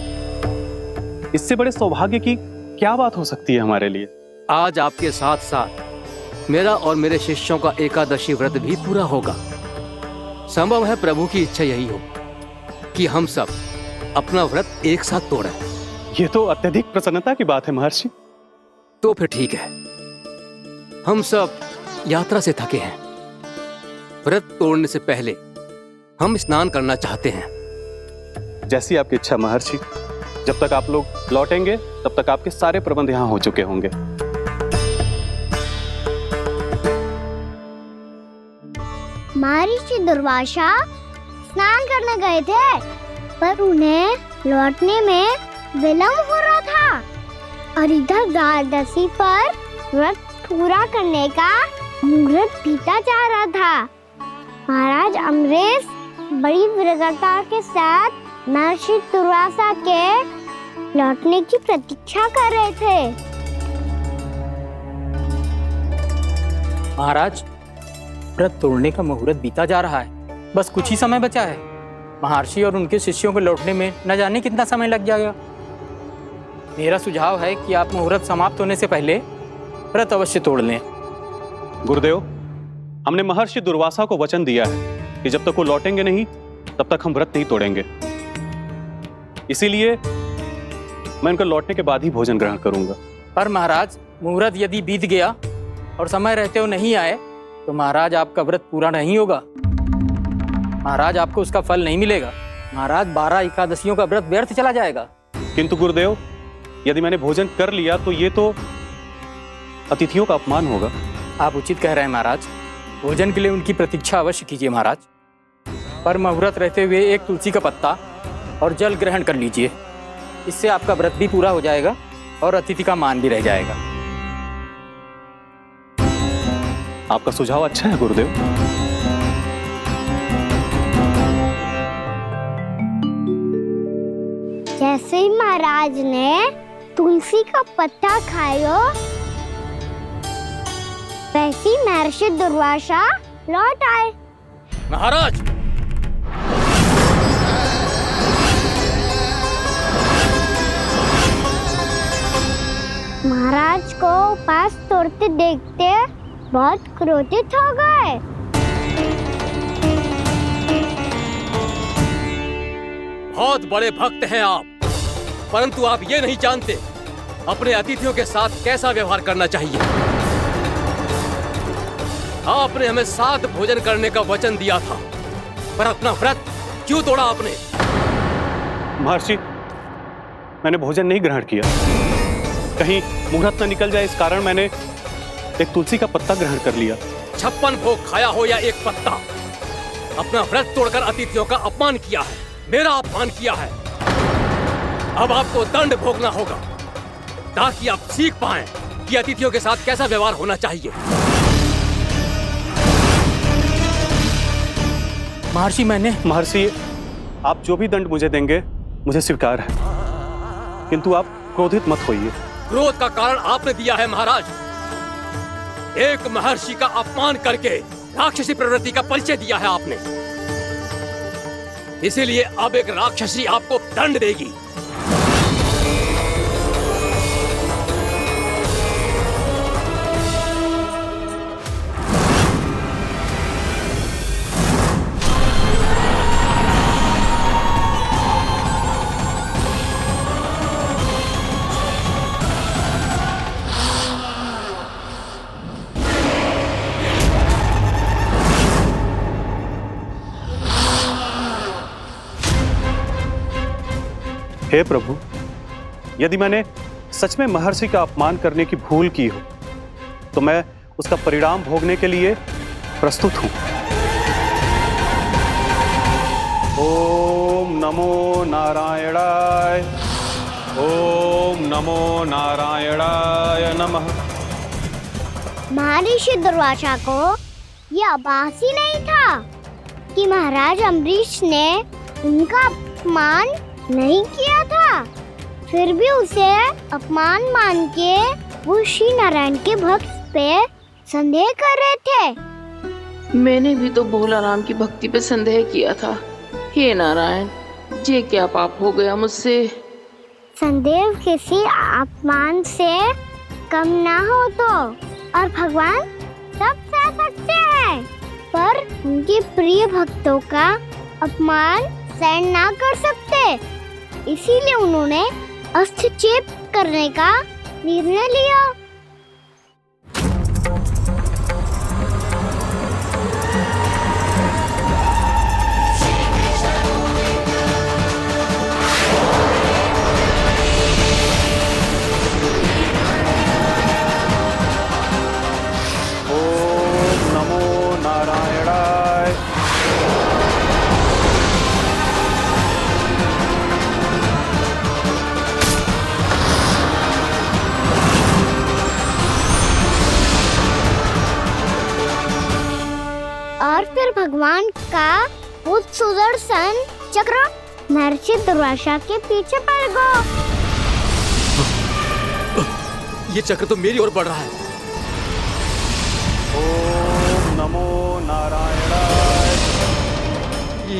इससे बड़े सौभाग्य की क्या बात हो सकती है हमारे लिए। आज आपके साथ साथ मेरा और मेरे शिष्यों का एकादशी व्रत भी पूरा होगा। संभव है प्रभु की इच्छा यही हो कि हम सब अपना व्रत एक साथ तोड़ें। ये तो अत्यधिक प्रसन्नता की बात है महर्षि। तो फिर ठीक है, हम सब यात्रा से थके हैं। व्रत तोड़ने से पहले हम स्नान करना चाहते हैं। जैसी आपकी इच्छा महर्षि। जब तक आप लोग लौटेंगे तब तक आपके सारे प्रबंध यहाँ हो चुके होंगे। महर्षि दुर्वासा स्नान करने गए थे, पर उन्हें लौटने में विलंब हो रहा था, और इधर द्वादशी पर व्रत पूरा करने का मुहूर्त बीता जा रहा था। महाराज अमरेश बड़ी विरगता के साथ महर्षि दुर्वासा के लौटने की प्रतीक्षा कर रहे थे। महाराज, व्रत तोड़ने का मुहूर्त बीता जा रहा है, बस कुछ ही समय बचा है। महर्षि और उनके शिष्यों को लौटने में न जाने कितना समय लग जाएगा। मेरा सुझाव है कि आप मुहूर्त समाप्त होने से पहले व्रत अवश्य तोड़ लें। गुरुदेव, हमने महर्षि दुर्वासा को वचन दिया है कि जब तक वो लौटेंगे नहीं तब तक हम व्रत नहीं तोड़ेंगे। इसीलिए मैं उनके लौटने के बाद ही भोजन ग्रहण करूंगा। पर महाराज, मुहूर्त यदि बीत गया और समय रहते हुए नहीं आए तो महाराज आपका व्रत पूरा नहीं होगा। महाराज, आपको उसका फल नहीं मिलेगा। महाराज, 12 एकादशियों का व्रत व्यर्थ चला जाएगा। किंतु गुरुदेव, यदि मैंने भोजन कर लिया तो ये तो अतिथियों का अपमान होगा। आप उचित कह रहे हैं महाराज। भोजन के लिए उनकी प्रतीक्षा अवश्य कीजिए महाराज, पर मुहूर्त रहते हुए एक तुलसी का पत्ता और जल ग्रहण कर लीजिए। इससे आपका व्रत भी पूरा हो जाएगा और अतिथि का मान भी रह जाएगा। आपका सुझाव अच्छा है गुरुदेव। जैसे ही महाराज ने तुलसी का पत्ता खाया, वैसे ही महर्षि दुर्वासा लौट आए। महाराज, महाराज को उपास तोड़ते देखते बहुत क्रोधित हो गए। बहुत बड़े भक्त हैं आप, परंतु आप ये नहीं जानते अपने अतिथियों के साथ कैसा व्यवहार करना चाहिए। आपने हमें साथ भोजन करने का वचन दिया था, पर अपना व्रत क्यों तोड़ा आपने? महर्षि, मैंने भोजन नहीं ग्रहण किया। कहीं मुहूर्त न निकल जाए इस कारण मैंने एक तुलसी का पत्ता ग्रहण कर लिया। 56 भोग खाया हो या एक पत्ता, अपना व्रत तोड़कर अतिथियों का अपमान किया है, मेरा अपमान किया है। अब आपको दंड भोगना होगा ताकि आप सीख पाएं कि अतिथियों के साथ कैसा व्यवहार होना चाहिए। महर्षि, आप जो भी दंड मुझे देंगे मुझे स्वीकार है, किंतु आप क्रोधित मत होइए। क्रोध का कारण आपने दिया है महाराज। एक महर्षि का अपमान करके राक्षसी प्रवृत्ति का परिचय दिया है आपने। इसीलिए अब एक राक्षसी आपको दंड देगी। हे प्रभु, यदि मैंने सच में महर्षि का अपमान करने की भूल की हो तो मैं उसका परिणाम भोगने के लिए प्रस्तुत हूं। नमो नारायणाय। ओम नमो नारायणाय नमः। महर्षि दुर्वासा को ये आभास ही नहीं था कि महाराज अम्बरीश ने उनका अपमान नहीं किया था। फिर भी उसे अपमान मान के वो श्री नारायण के भक्त पे संदेह कर रहे थे। मैंने भी तो भोला राम की भक्ति पे संदेह किया था। हे नारायण, ये क्या पाप हो गया मुझसे? संदेह किसी अपमान से कम ना हो तो, और भगवान सब सह सकते हैं, पर उनके प्रिय भक्तों का अपमान सहन ना कर सकते। इसीलिए उन्होंने अस्थिचेप करने का निर्णय लिया। और फिर भगवान का वो सुदर्शन चक्र महर्षि दुर्वासा के पीछे पड़ गया। ये चक्र तो मेरी ओर बढ़ रहा है। ओम नमो नारायणाय।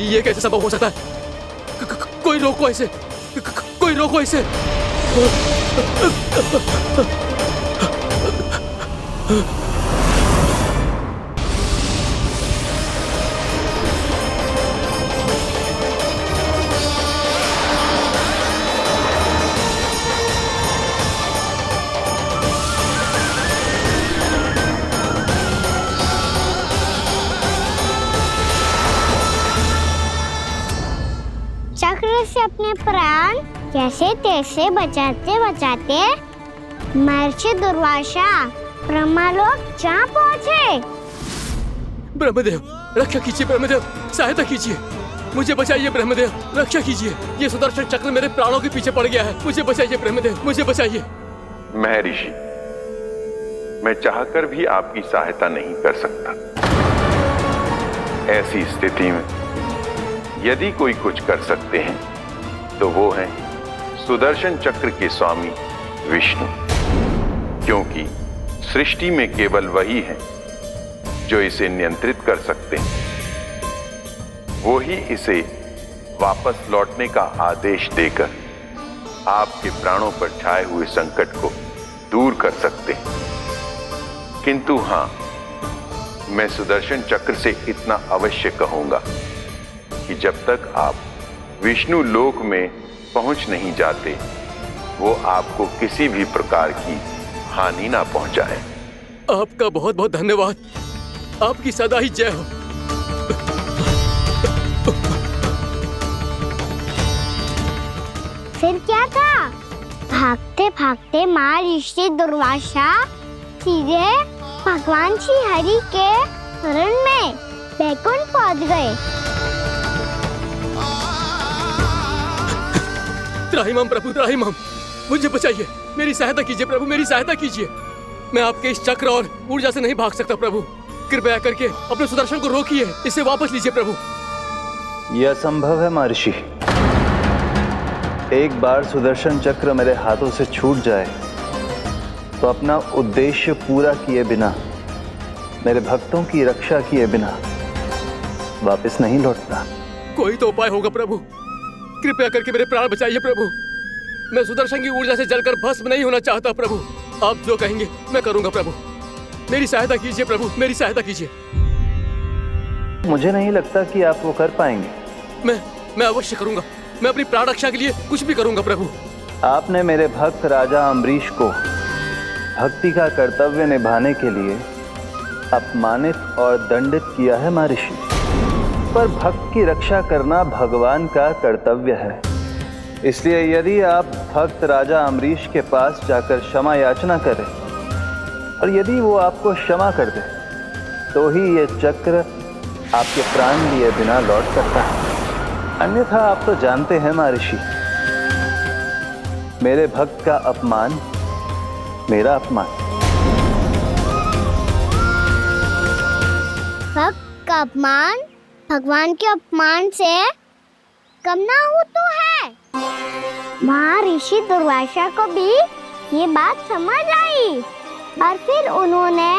ये कैसे संभव हो सकता है? कोई रोको इसे, कोई रोको इसे। चक्र से अपने प्राण कैसे तैसे बचाते बचाते महर्षि दुर्वासा ब्रह्मलोक जा पहुँचे। ब्रह्मदेव रक्षा कीजिए, ब्रह्मदेव सहायता कीजिए, मुझे बचाइए ब्रह्मदेव, रक्षा कीजिए। ये सुदर्शन चक्र मेरे प्राणों के पीछे पड़ गया है, मुझे बचाइए ब्रह्मदेव, मुझे बचाइए। महर्षि, मैं चाहकर भी आपकी सहायता नहीं कर सकता। ऐसी स्थिति में यदि कोई कुछ कर सकते हैं तो वो हैं सुदर्शन चक्र के स्वामी विष्णु, क्योंकि सृष्टि में केवल वही है जो इसे नियंत्रित कर सकते हैं। वो ही इसे वापस लौटने का आदेश देकर आपके प्राणों पर छाए हुए संकट को दूर कर सकते हैं। किंतु हां, मैं सुदर्शन चक्र से इतना अवश्य कहूंगा कि जब तक आप विष्णु लोक में पहुंच नहीं जाते, वो आपको किसी भी प्रकार की हानि ना पहुंचाए। आपका बहुत बहुत धन्यवाद, आपकी सदा ही जय हो। फिर क्या था? भागते भागते महर्षि दुर्वासा सीधे भगवान श्री हरि के शरण में बैकुंठ पहुंच गए। त्राहिमाम प्रभु, त्राहिमाम, मुझे बचाइए, मेरी सहायता कीजिए प्रभु, मेरी सहायता कीजिए। मैं आपके इस चक्र और ऊर्जा से नहीं भाग सकता प्रभु, कृपया करके अपने सुदर्शन को रोकिए, इसे वापस लीजिए प्रभु। यह असंभव है महर्षि। एक बार सुदर्शन चक्र मेरे हाथों से छूट जाए तो अपना उद्देश्य पूरा किए बिना, मेरे भक्तों की रक्षा किए बिना वापस नहीं लौटता। कोई तो उपाय होगा प्रभु, कृपया करके मेरे प्राण बचाइए प्रभु। मैं सुदर्शन की ऊर्जा से जलकर भस्म नहीं होना चाहता प्रभु। आप जो कहेंगे मैं करूंगा प्रभु, मेरी सहायता कीजिए प्रभु, मेरी सहायता कीजिए। मुझे नहीं लगता कि आप वो कर पाएंगे। मैं अवश्य करूंगा, मैं अपनी प्राण रक्षा के लिए कुछ भी करूंगा प्रभु। आपने मेरे भक्त राजा अम्बरीश को भक्ति का कर्तव्य निभाने के लिए अपमानित और दंडित किया है महर्षि, पर भक्त की रक्षा करना भगवान का कर्तव्य है। इसलिए यदि आप भक्त राजा अम्बरीश के पास जाकर क्षमा याचना करें और यदि वो आपको क्षमा कर दे तो ही ये चक्र आपके प्राण लिए बिना लौट सकता है। अन्यथा आप तो जानते हैं महर्षि, मेरे भक्त का अपमान मेरा अपमान। भक्त का अपमान भगवान के अपमान से कम ना हो तो है। महर्षि दुर्वासा को भी ये बात समझ आई और फिर उन्होंने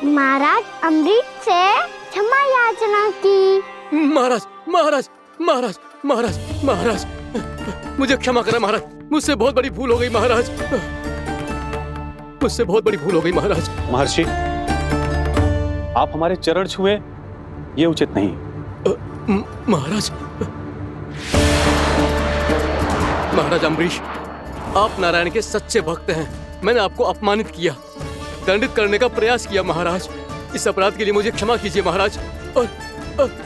महाराज अम्बरीश से क्षमा याचना की। महाराज महाराज महाराज महाराज महाराज, मुझे क्षमा करें महाराज, मुझसे बहुत बड़ी भूल हो गई महाराज, मुझसे बहुत बड़ी भूल हो गई महाराज। महर्षि, आप हमारे चरण छुए ये उचित नहीं। महाराज, महाराज अम्बरीश, आप नारायण के सच्चे भक्त हैं। मैंने आपको अपमानित किया, दंडित करने का प्रयास किया महाराज। इस अपराध के लिए मुझे क्षमा कीजिए महाराज, और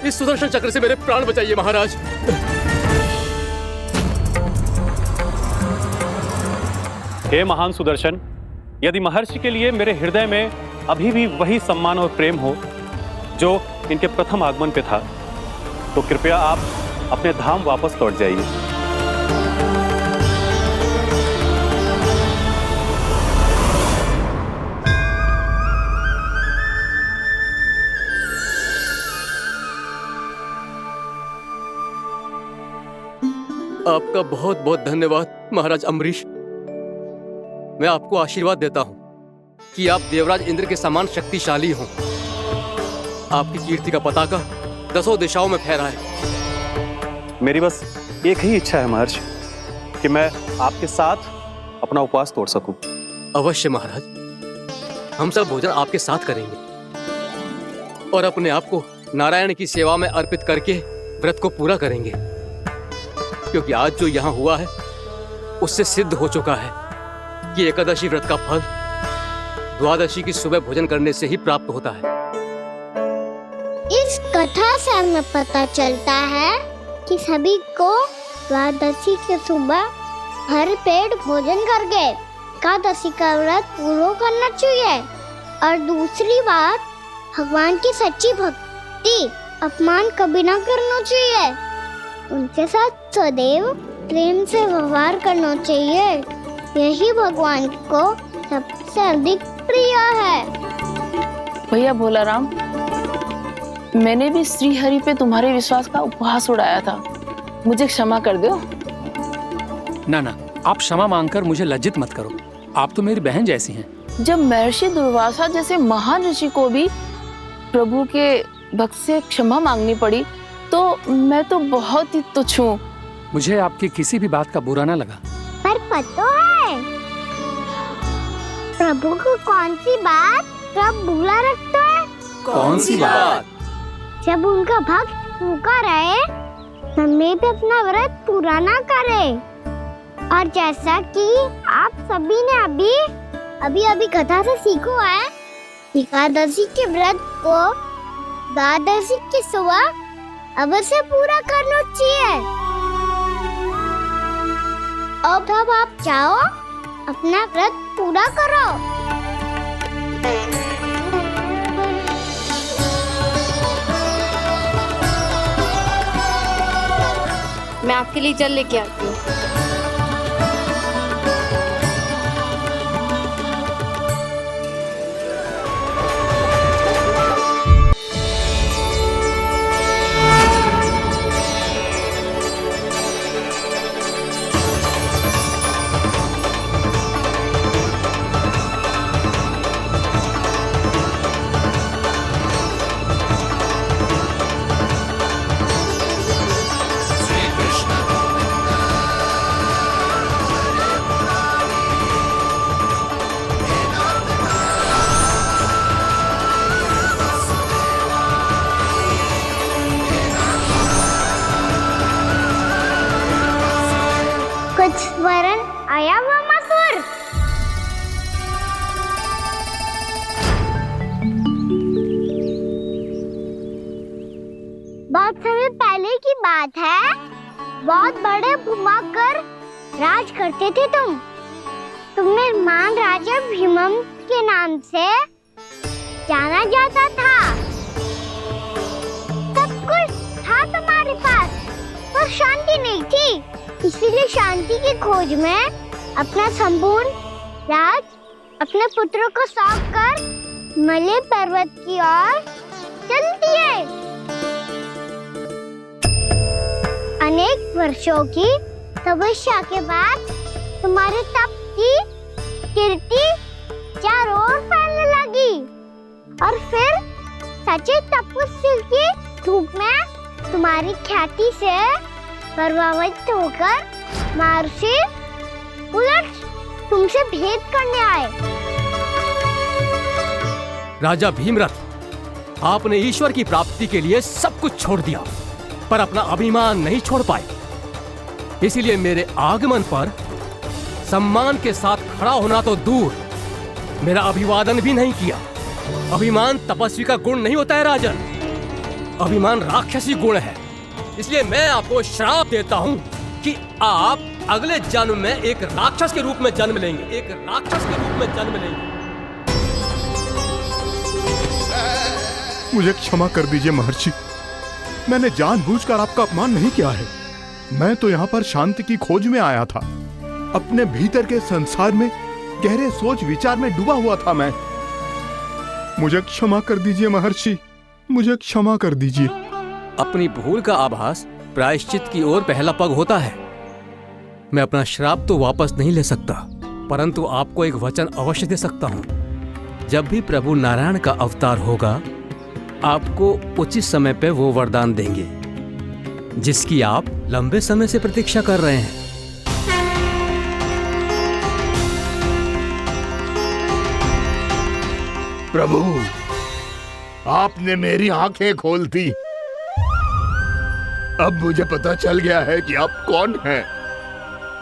इस सुदर्शन चक्र से मेरे प्राण बचाइए महाराज। हे महान सुदर्शन, यदि महर्षि के लिए मेरे हृदय में अभी भी वही सम्मान और प्रेम हो जो इनके प्रथम आगमन पे था, तो कृपया आप अपने धाम वापस लौट जाइए। आपका बहुत बहुत धन्यवाद महाराज अम्बरीश। मैं आपको आशीर्वाद देता हूं कि आप देवराज इंद्र के समान शक्तिशाली हों। आपकी कीर्ति का पताका 10 दिशाओं में फहराए। मेरी बस एक ही इच्छा है महर्षि, कि मैं आपके साथ अपना उपवास तोड़ सकूं। अवश्य महाराज, हम सब भोजन आपके साथ करेंगे और अपने आप को नारायण की सेवा में अर्पित करके व्रत को पूरा करेंगे, क्योंकि आज जो यहाँ हुआ है उससे सिद्ध हो चुका है कि एकादशी व्रत का फल द्वादशी की सुबह भोजन करने से ही प्राप्त होता है। इस कथा से हमें पता चलता है कि सभी को द्वादशी के सुबह भर पेट भोजन करके एकादशी का व्रत पूरा करना चाहिए। और दूसरी बात, भगवान की सच्ची भक्ति अपमान कभी ना करना चाहिए। उनके साथ सदैव प्रेम से व्यवहार करना चाहिए। यही भगवान को सबसे अधिक प्रिय है। भैया भोला राम, मैंने भी श्री हरि पे तुम्हारे विश्वास का उपहास उड़ाया था, मुझे क्षमा कर दो। ना ना, आप क्षमा मांगकर मुझे लज्जित मत करो, आप तो मेरी बहन जैसी हैं। जब महर्षि दुर्वासा जैसे महान ऋषि को भी प्रभु के भक्त से क्षमा मांगनी पड़ी, तो मैं तो बहुत ही तुच्छ हूँ। मुझे आपकी किसी भी बात का बुरा ना लगा। पर पता है प्रभु को कौन सी बात सब भूला रखता है? कौन सी बात? जब उनका भक्त भूखा रहे, समय पे अपना व्रत पूरा ना करे। और जैसा कि आप सभी ने अभी कथा से सीखो है, एकादशी के व्रत को द्वादशी की सुबह अवश्य पूरा करना चाहिए। अब आप जाओ, अपना व्रत पूरा करो। मैं आपके लिए जल लेके आती हूँ। कुछ वरन आया हुआ मसूर। बहुत समय पहले की बात है, बहुत बड़े भूमाकर राज करते थे तुम्हें मान राजा भीमम के नाम से जाना जाता था। सब कुछ था तुम्हारे पास, पर थी, इसीलिए शांति की खोज में अपना संपूर्ण राज अपने पुत्रों को सौंप कर हिमालय पर्वत की ओर चलती है। अनेक वर्षों की तपस्या के बाद तुम्हारे तप की कीर्ति चारों ओर फैलने लगी और फिर सच्चे तपस्वी की धूप में तुम्हारी ख्याति से प्रभावित होकर महर्षि उलट तुमसे भेंट करने आए। राजा भीमरथ, आपने ईश्वर की प्राप्ति के लिए सब कुछ छोड़ दिया, पर अपना अभिमान नहीं छोड़ पाए। इसीलिए मेरे आगमन पर सम्मान के साथ खड़ा होना तो दूर, मेरा अभिवादन भी नहीं किया। अभिमान तपस्वी का गुण नहीं होता है राजन, अभिमान राक्षसी गुण है। इसलिए मैं आपको श्राप देता हूँ कि आप अगले जन्म में एक राक्षस के रूप में जन्म लेंगे, एक राक्षस के रूप में जन्म लेंगे। मुझे क्षमा कर दीजिए महर्षि, मैंने जानबूझकर आपका अपमान नहीं किया है। मैं तो यहाँ पर शांति की खोज में आया था। अपने भीतर के संसार में गहरे सोच विचार में डूबा हुआ था मैं। मुझे क्षमा कर दीजिए महर्षि, मुझे क्षमा कर दीजिए। अपनी भूल का आभास प्रायश्चित की ओर पहला पग होता है। मैं अपना श्राप तो वापस नहीं ले सकता, परंतु आपको एक वचन अवश्य दे सकता हूँ। जब भी प्रभु नारायण का अवतार होगा, आपको उचित समय पे वो वरदान देंगे जिसकी आप लंबे समय से प्रतीक्षा कर रहे हैं। प्रभु, आपने मेरी आंखें खोल दी। अब मुझे पता चल गया है कि आप कौन हैं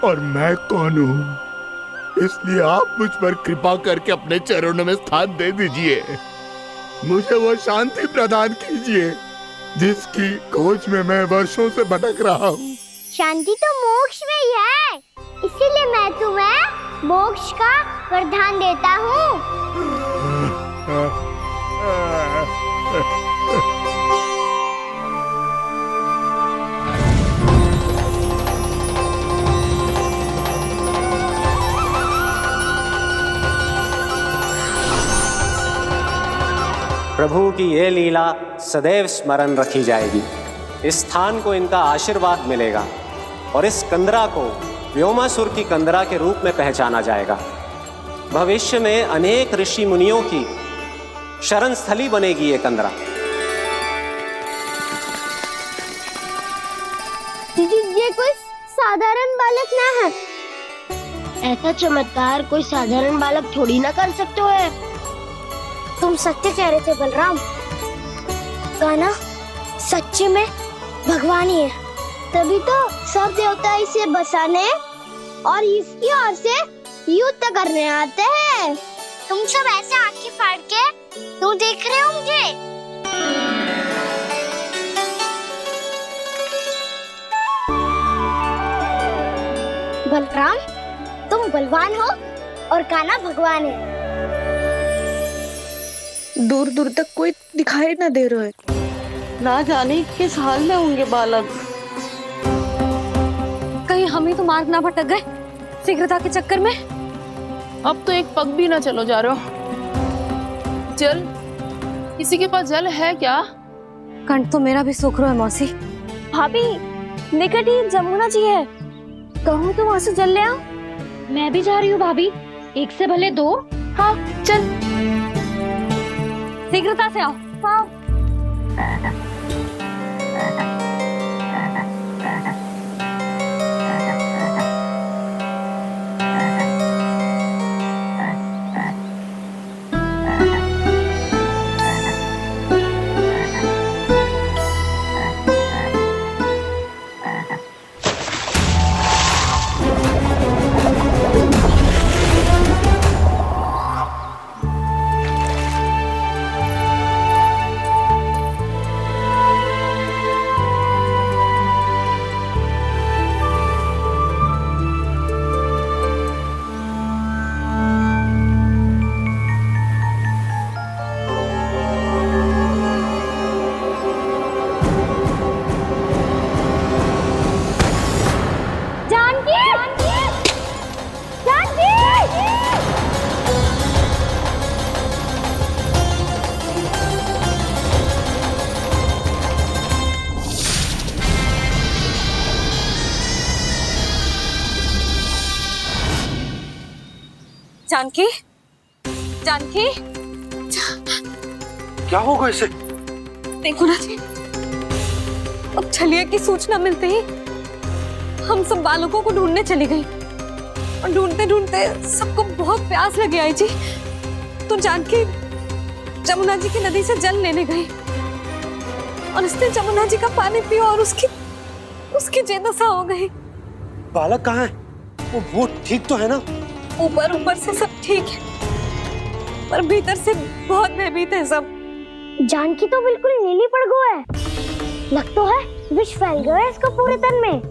और मैं कौन हूँ। इसलिए आप मुझ पर कृपा करके अपने चरणों में स्थान दे दीजिए। मुझे वो शांति प्रदान कीजिए जिसकी खोज में मैं वर्षों से भटक रहा हूँ। शांति तो मोक्ष में ही है, इसीलिए मैं तुम्हें मोक्ष का वरदान देता हूँ। प्रभु की ये लीला सदैव स्मरण रखी जाएगी। इस स्थान को इनका आशीर्वाद मिलेगा और इस कंदरा को व्योमासुर की कंदरा के रूप में पहचाना जाएगा। भविष्य में अनेक ऋषि मुनियों की शरण स्थली बनेगी ये कंदरा। दीदी, ये कोई साधारण बालक ना है। ऐसा चमत्कार कोई साधारण बालक थोड़ी ना कर सकते हो। तुम सत्य कह रहे थे बलराम, गाना सच्चे में भगवान ही है, तभी तो सब देवता इसे बसाने और इसकी ओर से युद्ध करने आते हैं। तुम सब ऐसे आंखें फाड़ के क्यों देख रहे हो मुझे? बलराम, तुम बलवान हो और कान्हा भगवान है। दूर दूर तक कोई दिखाई न दे रहा है, ना जाने किस हाल में होंगे बालक। कहीं हम ही तो मार्ग ना भटक गए शीघ्रता के चक्कर में। अब तो एक पग भी ना चलो जा रहे हो। जल, किसी के पास जल है क्या? कंठ तो मेरा भी सूख रहा है मौसी। भाभी, निकट ही जमुना जी है, कहूँ तो वहाँ से जल ले आओ। मैं भी जा रही हूँ भाभी, एक से भले दो। हाँ चल, शीघ्रता से आओ। हाँ। जानकी, जानकी, क्या होगा इसे? देखो ना जी, अब छलिया की सूचना मिलते ही हम सब बालकों को ढूंढने चली गई और ढूंढते ढूंढते सबको बहुत प्यास लगी आई जी। तो जानकी जमुना जी की नदी से जल लेने गई और उसने जमुना जी का पानी पिया और उसकी जेदशा हो गई। बालक कहाँ है? वो ठीक तो है ना? ऊपर से सब ठीक है पर भीतर से बहुत भयभीत है सब। जानकी तो बिल्कुल नीली पड़ गया है। लग तो है विष फैल गया है इसका पूरे तन में।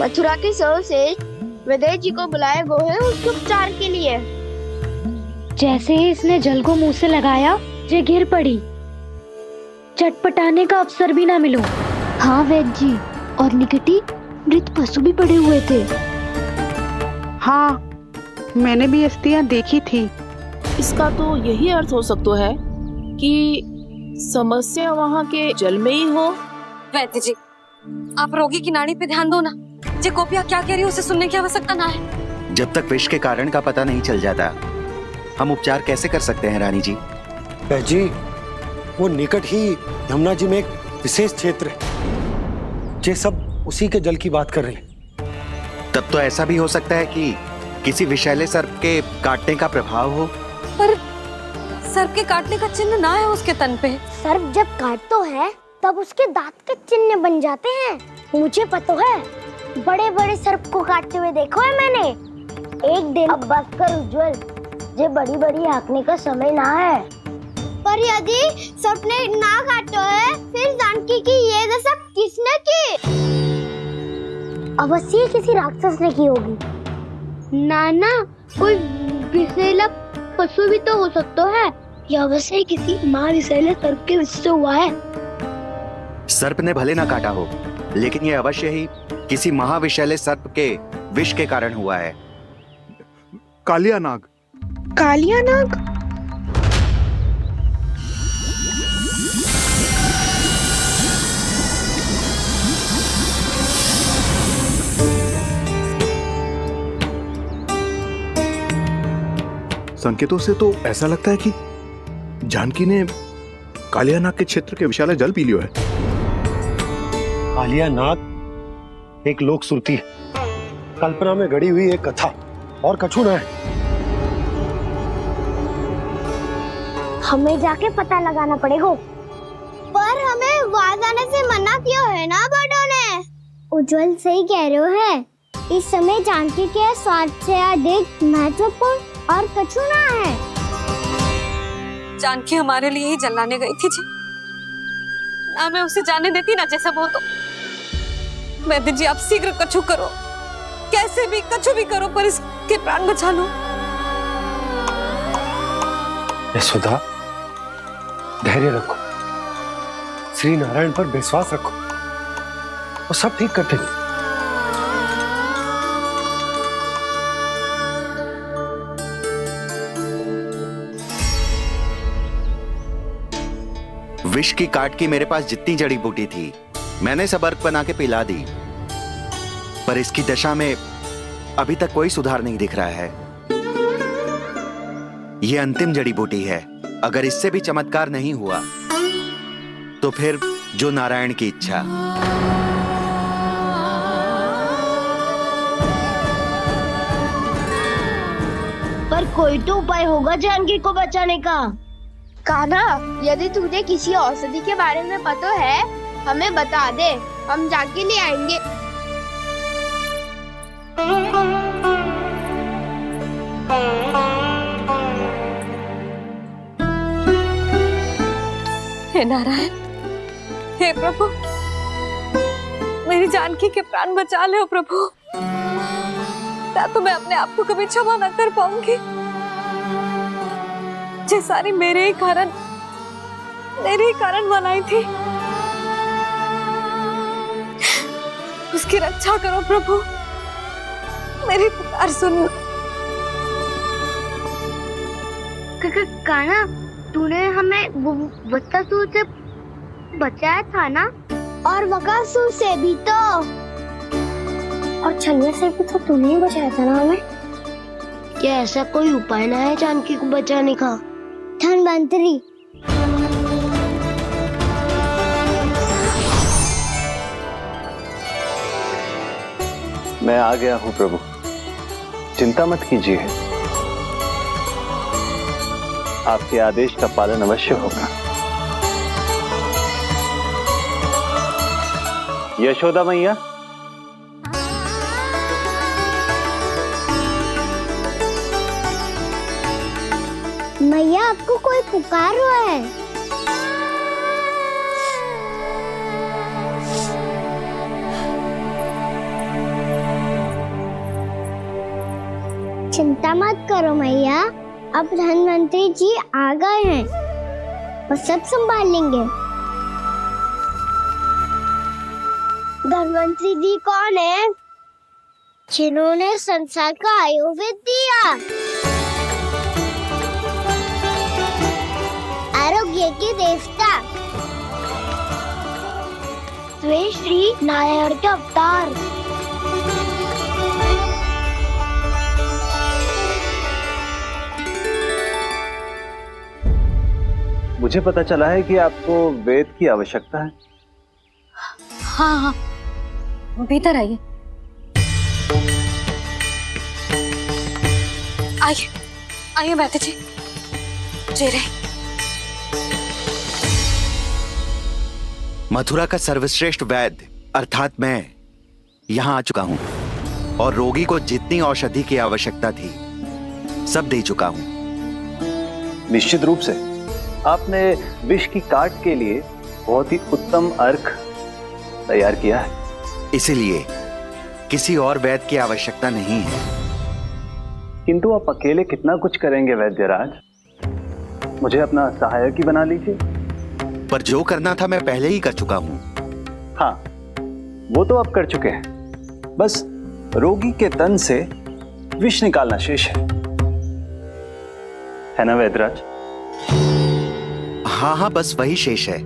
मथुरा के सर्वश्रेष्ठ विदेह जी को बुलाए गए हैं उसके उपचार के लिए। जैसे ही इसने जल को मुंह से लगाया, ये गिर पड़ी। चटपटाने का अवसर भी ना मिलो। हाँ वैद्य जी, और निकटी मृत पशु भी पड़े हुए थे। हाँ, मैंने भी अस्थियां देखी थी। इसका तो यही अर्थ हो सकता है कि समस्या वहाँ के जल में ही हो। वैद्य जी, आप रोगी की नाड़ी पे ध्यान दो ना। जे गोपिया क्या कह रही है उसे सुनने की आवश्यकता ना है। जब तक विष के कारण का पता नहीं चल जाता, हम उपचार कैसे कर सकते हैं रानी जी? वैद्य जी, वो निकट ही यमुना जी में एक विशेष क्षेत्र है। ये सब उसी के जल की बात कर रहे हैं। तब तो ऐसा भी हो सकता है कि किसी विषैले सर्प के काटने का प्रभाव हो। पर सर्प के काटने का चिन्ह ना है उसके तन पे। सर्प जब काटता है तब उसके दांत के चिन्ह बन जाते हैं। मुझे पता है, बड़े बड़े सर्प को काटते हुए देखो है मैंने। एक दिन अब बस कर उज्जवल, ये बड़ी बड़ी हाँकने का समय ना है। पर यदि सर्प ने ना काटा है, फिर जानकी की ये दशा किसने की? अवश्य किसी राक्षस ने की होगी। नाना, कोई विषैला पशु भी तो हो सकता है। यह अवश्य किसी महाविषैले सर्प के विष से हुआ है। सर्प ने भले ना काटा हो, लेकिन ये अवश्य ही किसी महाविषैले सर्प के विष के कारण हुआ है। कालिया नाग। कालिया नाग? संकेतों से तो ऐसा लगता है कि जानकी ने कालिया नाग के क्षेत्र के विशाल जल पी लियो है। कालिया नाग एक लोक श्रुति है, कल्पना में गढ़ी हुई एक कथा, और कछु ना है। हमें जाके पता लगाना पड़ेगा। पर हमें वहां जाने से मना किया है ना बड़ों ने। उज्जवल सही कह रहे हो है। इस समय जानकी के स्वार्थ से अधिक महत्वपूर्ण और कछु ना है। जानकी हमारे लिए ही जलाने गई थी जी। ना मैं उसे जाने देती ना जैसा वो तो। वैद्य जी, आप शीघ्र कछु करो, कैसे भी कछु भी करो, पर इसके प्राण बचा लो। यशोदा, धैर्य रखो, श्री नारायण पर विश्वास रखो, वो सब ठीक करते हैं। विष की काट की मेरे पास जितनी जड़ी बूटी थी, मैंने सब अर्क बना के पिला दी, पर इसकी दशा में अभी तक कोई सुधार नहीं दिख रहा है। यह अंतिम जड़ी बूटी है। अगर इससे भी चमत्कार नहीं हुआ तो फिर जो नारायण की इच्छा। पर कोई तो उपाय होगा जानकी को बचाने का। कान्हा, यदि तुझे किसी औषधि के बारे में पता है, हमें बता दे, हम जाके ले आएंगे। हे नारायण, हे प्रभु, मेरी जानकी के प्राण बचा ले प्रभु। क्या तो मैं अपने आप को कभी क्षमा न कर पाऊंगी। ये सारी मेरे ही कारण बनाई थी। उसकी रक्षा करो प्रभु, मेरी पुकार सुनो। कान्हा, तूने हमें वकासुर से बचाया था ना? और वकासुर से भी तो, और छलिया से भी तो तूने ही बचाया था ना हमें। क्या ऐसा कोई उपाय ना है जानकी को बचाने का? धनवंतरी, मैं आ गया हूं प्रभु, चिंता मत कीजिए, आपके आदेश का पालन अवश्य होगा। यशोदा मैया, मैया आपको कोई पुकार रहा है। चिंता मत करो मैया, अब धनवंतरी जी आ गए हैं, वो सब संभाल लेंगे। धनवंतरी जी कौन है? जिन्होंने संसार का आयुर्वेद दिया, आरोग्य के देवता, वे श्री नारायण के अवतार। मुझे पता चला है कि आपको वेद की आवश्यकता है। हाँ हाँ, भीतर आइए। आइए आइए बैठे जी। जी रहे। मथुरा का सर्वश्रेष्ठ वैद्य अर्थात मैं यहाँ आ चुका हूँ और रोगी को जितनी औषधि की आवश्यकता थी सब दे चुका हूँ। निश्चित रूप से आपने विष की काट के लिए बहुत ही उत्तम अर्क तैयार किया है, इसीलिए किसी और वैद्य की आवश्यकता नहीं है। किंतु आप अकेले कितना कुछ करेंगे वैद्यराज, मुझे अपना सहायक ही बना लीजिए। पर जो करना था मैं पहले ही कर चुका हूँ। हाँ, वो तो आप कर चुके हैं, बस रोगी के तन से विष निकालना शेष है ना वैद्यराज? हाँ हाँ, बस वही शेष है।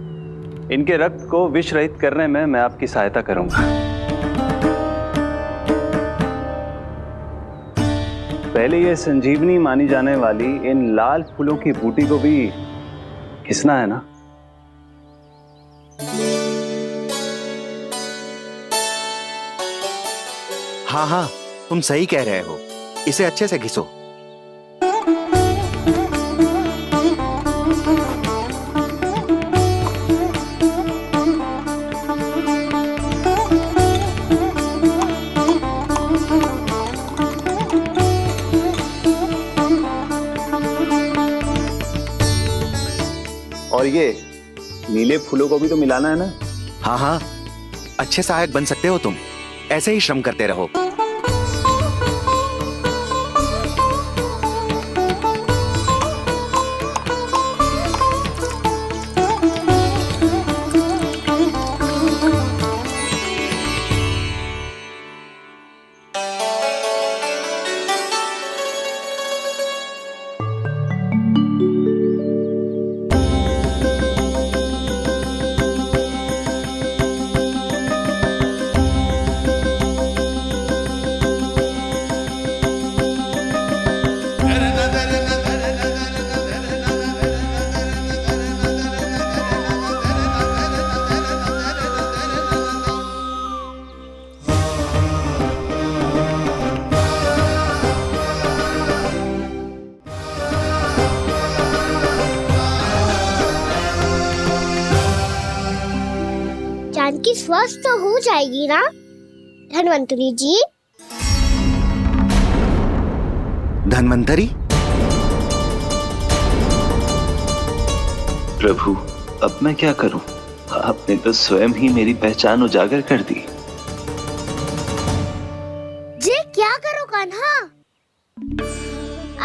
इनके रक्त को विष रहित करने में मैं आपकी सहायता करूंगा। पहले ये संजीवनी मानी जाने वाली इन लाल फूलों की बूटी को भी घिसना है ना? हाँ हाँ, तुम सही कह रहे हो, इसे अच्छे से घिसो। और ये नीले फूलों को भी तो मिलाना है ना? हाँ हाँ, अच्छे सहायक बन सकते हो तुम, ऐसे ही श्रम करते रहो। जानकी स्वस्थ हो जाएगी ना धनवंतरी जी? धनवंतरी? प्रभु, अब मैं क्या करूं? आपने तो स्वयं ही मेरी पहचान उजागर कर दी। जी क्या करो कान्हा?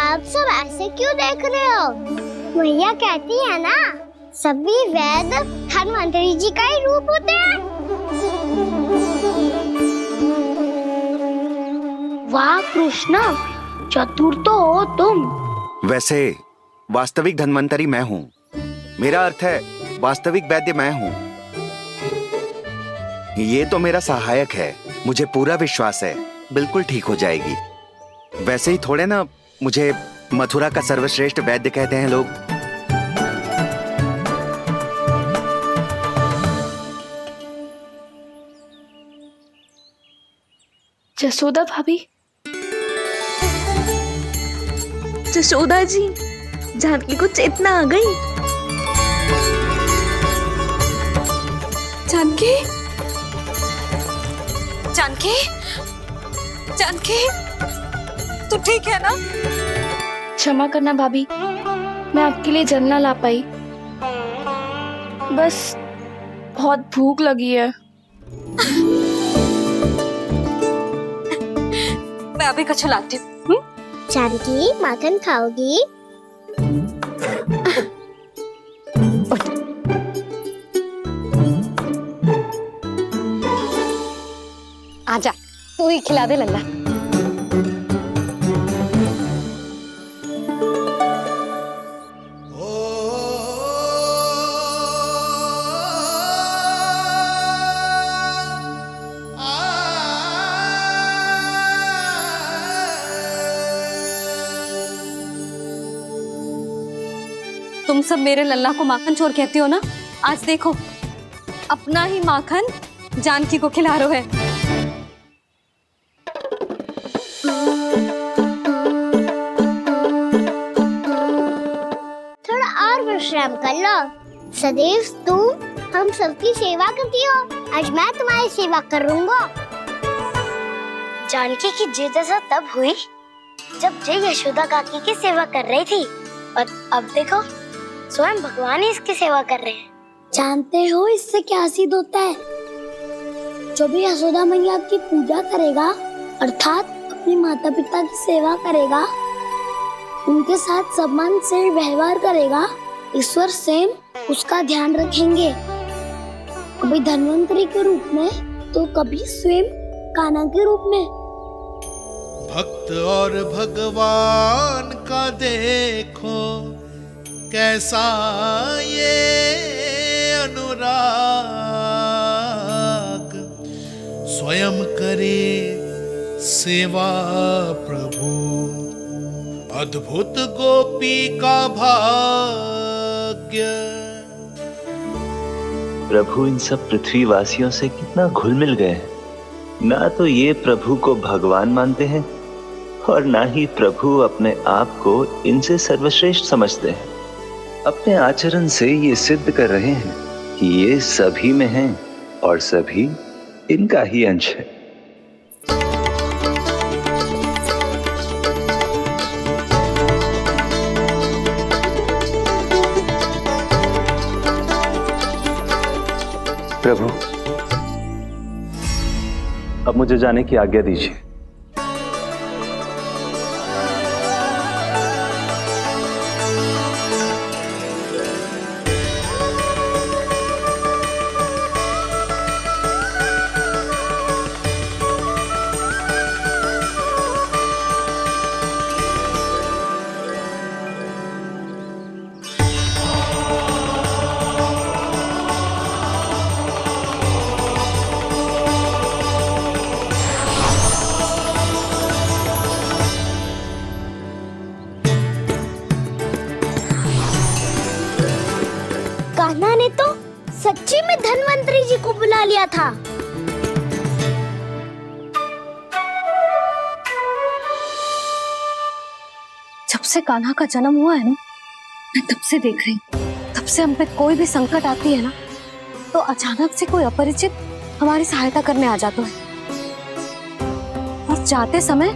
आप सब ऐसे क्यों देख रहे हो? मैया कहती है ना, सभी वैद्य धनवंतरी जी का ही रूप होते हैं। वाह कृष्णा, चतुर तो हो तुम। वैसे वास्तविक धन्वंतरी मैं हूँ, मेरा अर्थ है वास्तविक वैद्य मैं हूँ। ये तो मेरा सहायक है, मुझे पूरा विश्वास है बिल्कुल ठीक हो जाएगी। वैसे ही थोड़े ना मुझे मथुरा का सर्वश्रेष्ठ वैद्य कहते हैं लोग। जसोदा भाभी, जसोदा जी, जानकी को चेतना आ गई। जानकी, जानकी, जानकी, तू ठीक है ना? क्षमा करना भाभी, मैं आपके लिए जल ना ला पाई। बस बहुत भूख लगी है। मैं अभी कुछ लाती हूँ। जानकी, माखन खाओगी? आजा, तू ही खिला दे लल्ला। तुम सब मेरे लल्ला को माखन चोर कहती हो ना? आज देखो, अपना ही माखन जानकी को खिला रहे है। थोड़ा और विश्राम कर लो। सदैव तुम हम सबकी सेवा करती हो, आज मैं तुम्हारी सेवा करूंगा। जानकी की जिद दशा तब हुई जब जय यशोदा काकी की सेवा कर रही थी, और अब देखो स्वयं भगवान ही इसकी सेवा कर रहे हैं। जानते हो इससे क्या सिद्ध होता है? जो भी यशोदा मैया की पूजा करेगा, अर्थात अपने माता पिता की सेवा करेगा, उनके साथ सम्मान से व्यवहार करेगा, ईश्वर स्वयं उसका ध्यान रखेंगे। कभी धन्वंतरी के रूप में तो कभी स्वयं कान्हा के रूप में। भक्त और भगवान का देखो कैसा ये अनुराग, स्वयं करे सेवा प्रभु, अद्भुत गोपी का भाग्य। प्रभु इन सब पृथ्वीवासियों से कितना घुल मिल गए हैं। ना तो ये प्रभु को भगवान मानते हैं और ना ही प्रभु अपने आप को इनसे सर्वश्रेष्ठ समझते हैं। अपने आचरण से ये सिद्ध कर रहे हैं कि ये सभी में हैं और सभी इनका ही अंश है। प्रभु, अब मुझे जाने की आज्ञा दीजिए। कान्हा ने तो सच्ची में धन्वंतरी जी को बुला लिया था। जब से कान्हा का जन्म हुआ है ना, मैं तब से देख रही हूँ, तब से हम पे कोई भी संकट आती है ना, तो अचानक से कोई अपरिचित हमारी सहायता करने आ जाता है, और जाते समय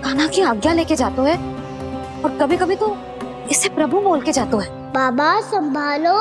कान्हा की आज्ञा लेके जाते है, और कभी कभी तो इसे प्रभु बोल के जाते है। बाबा संभालो,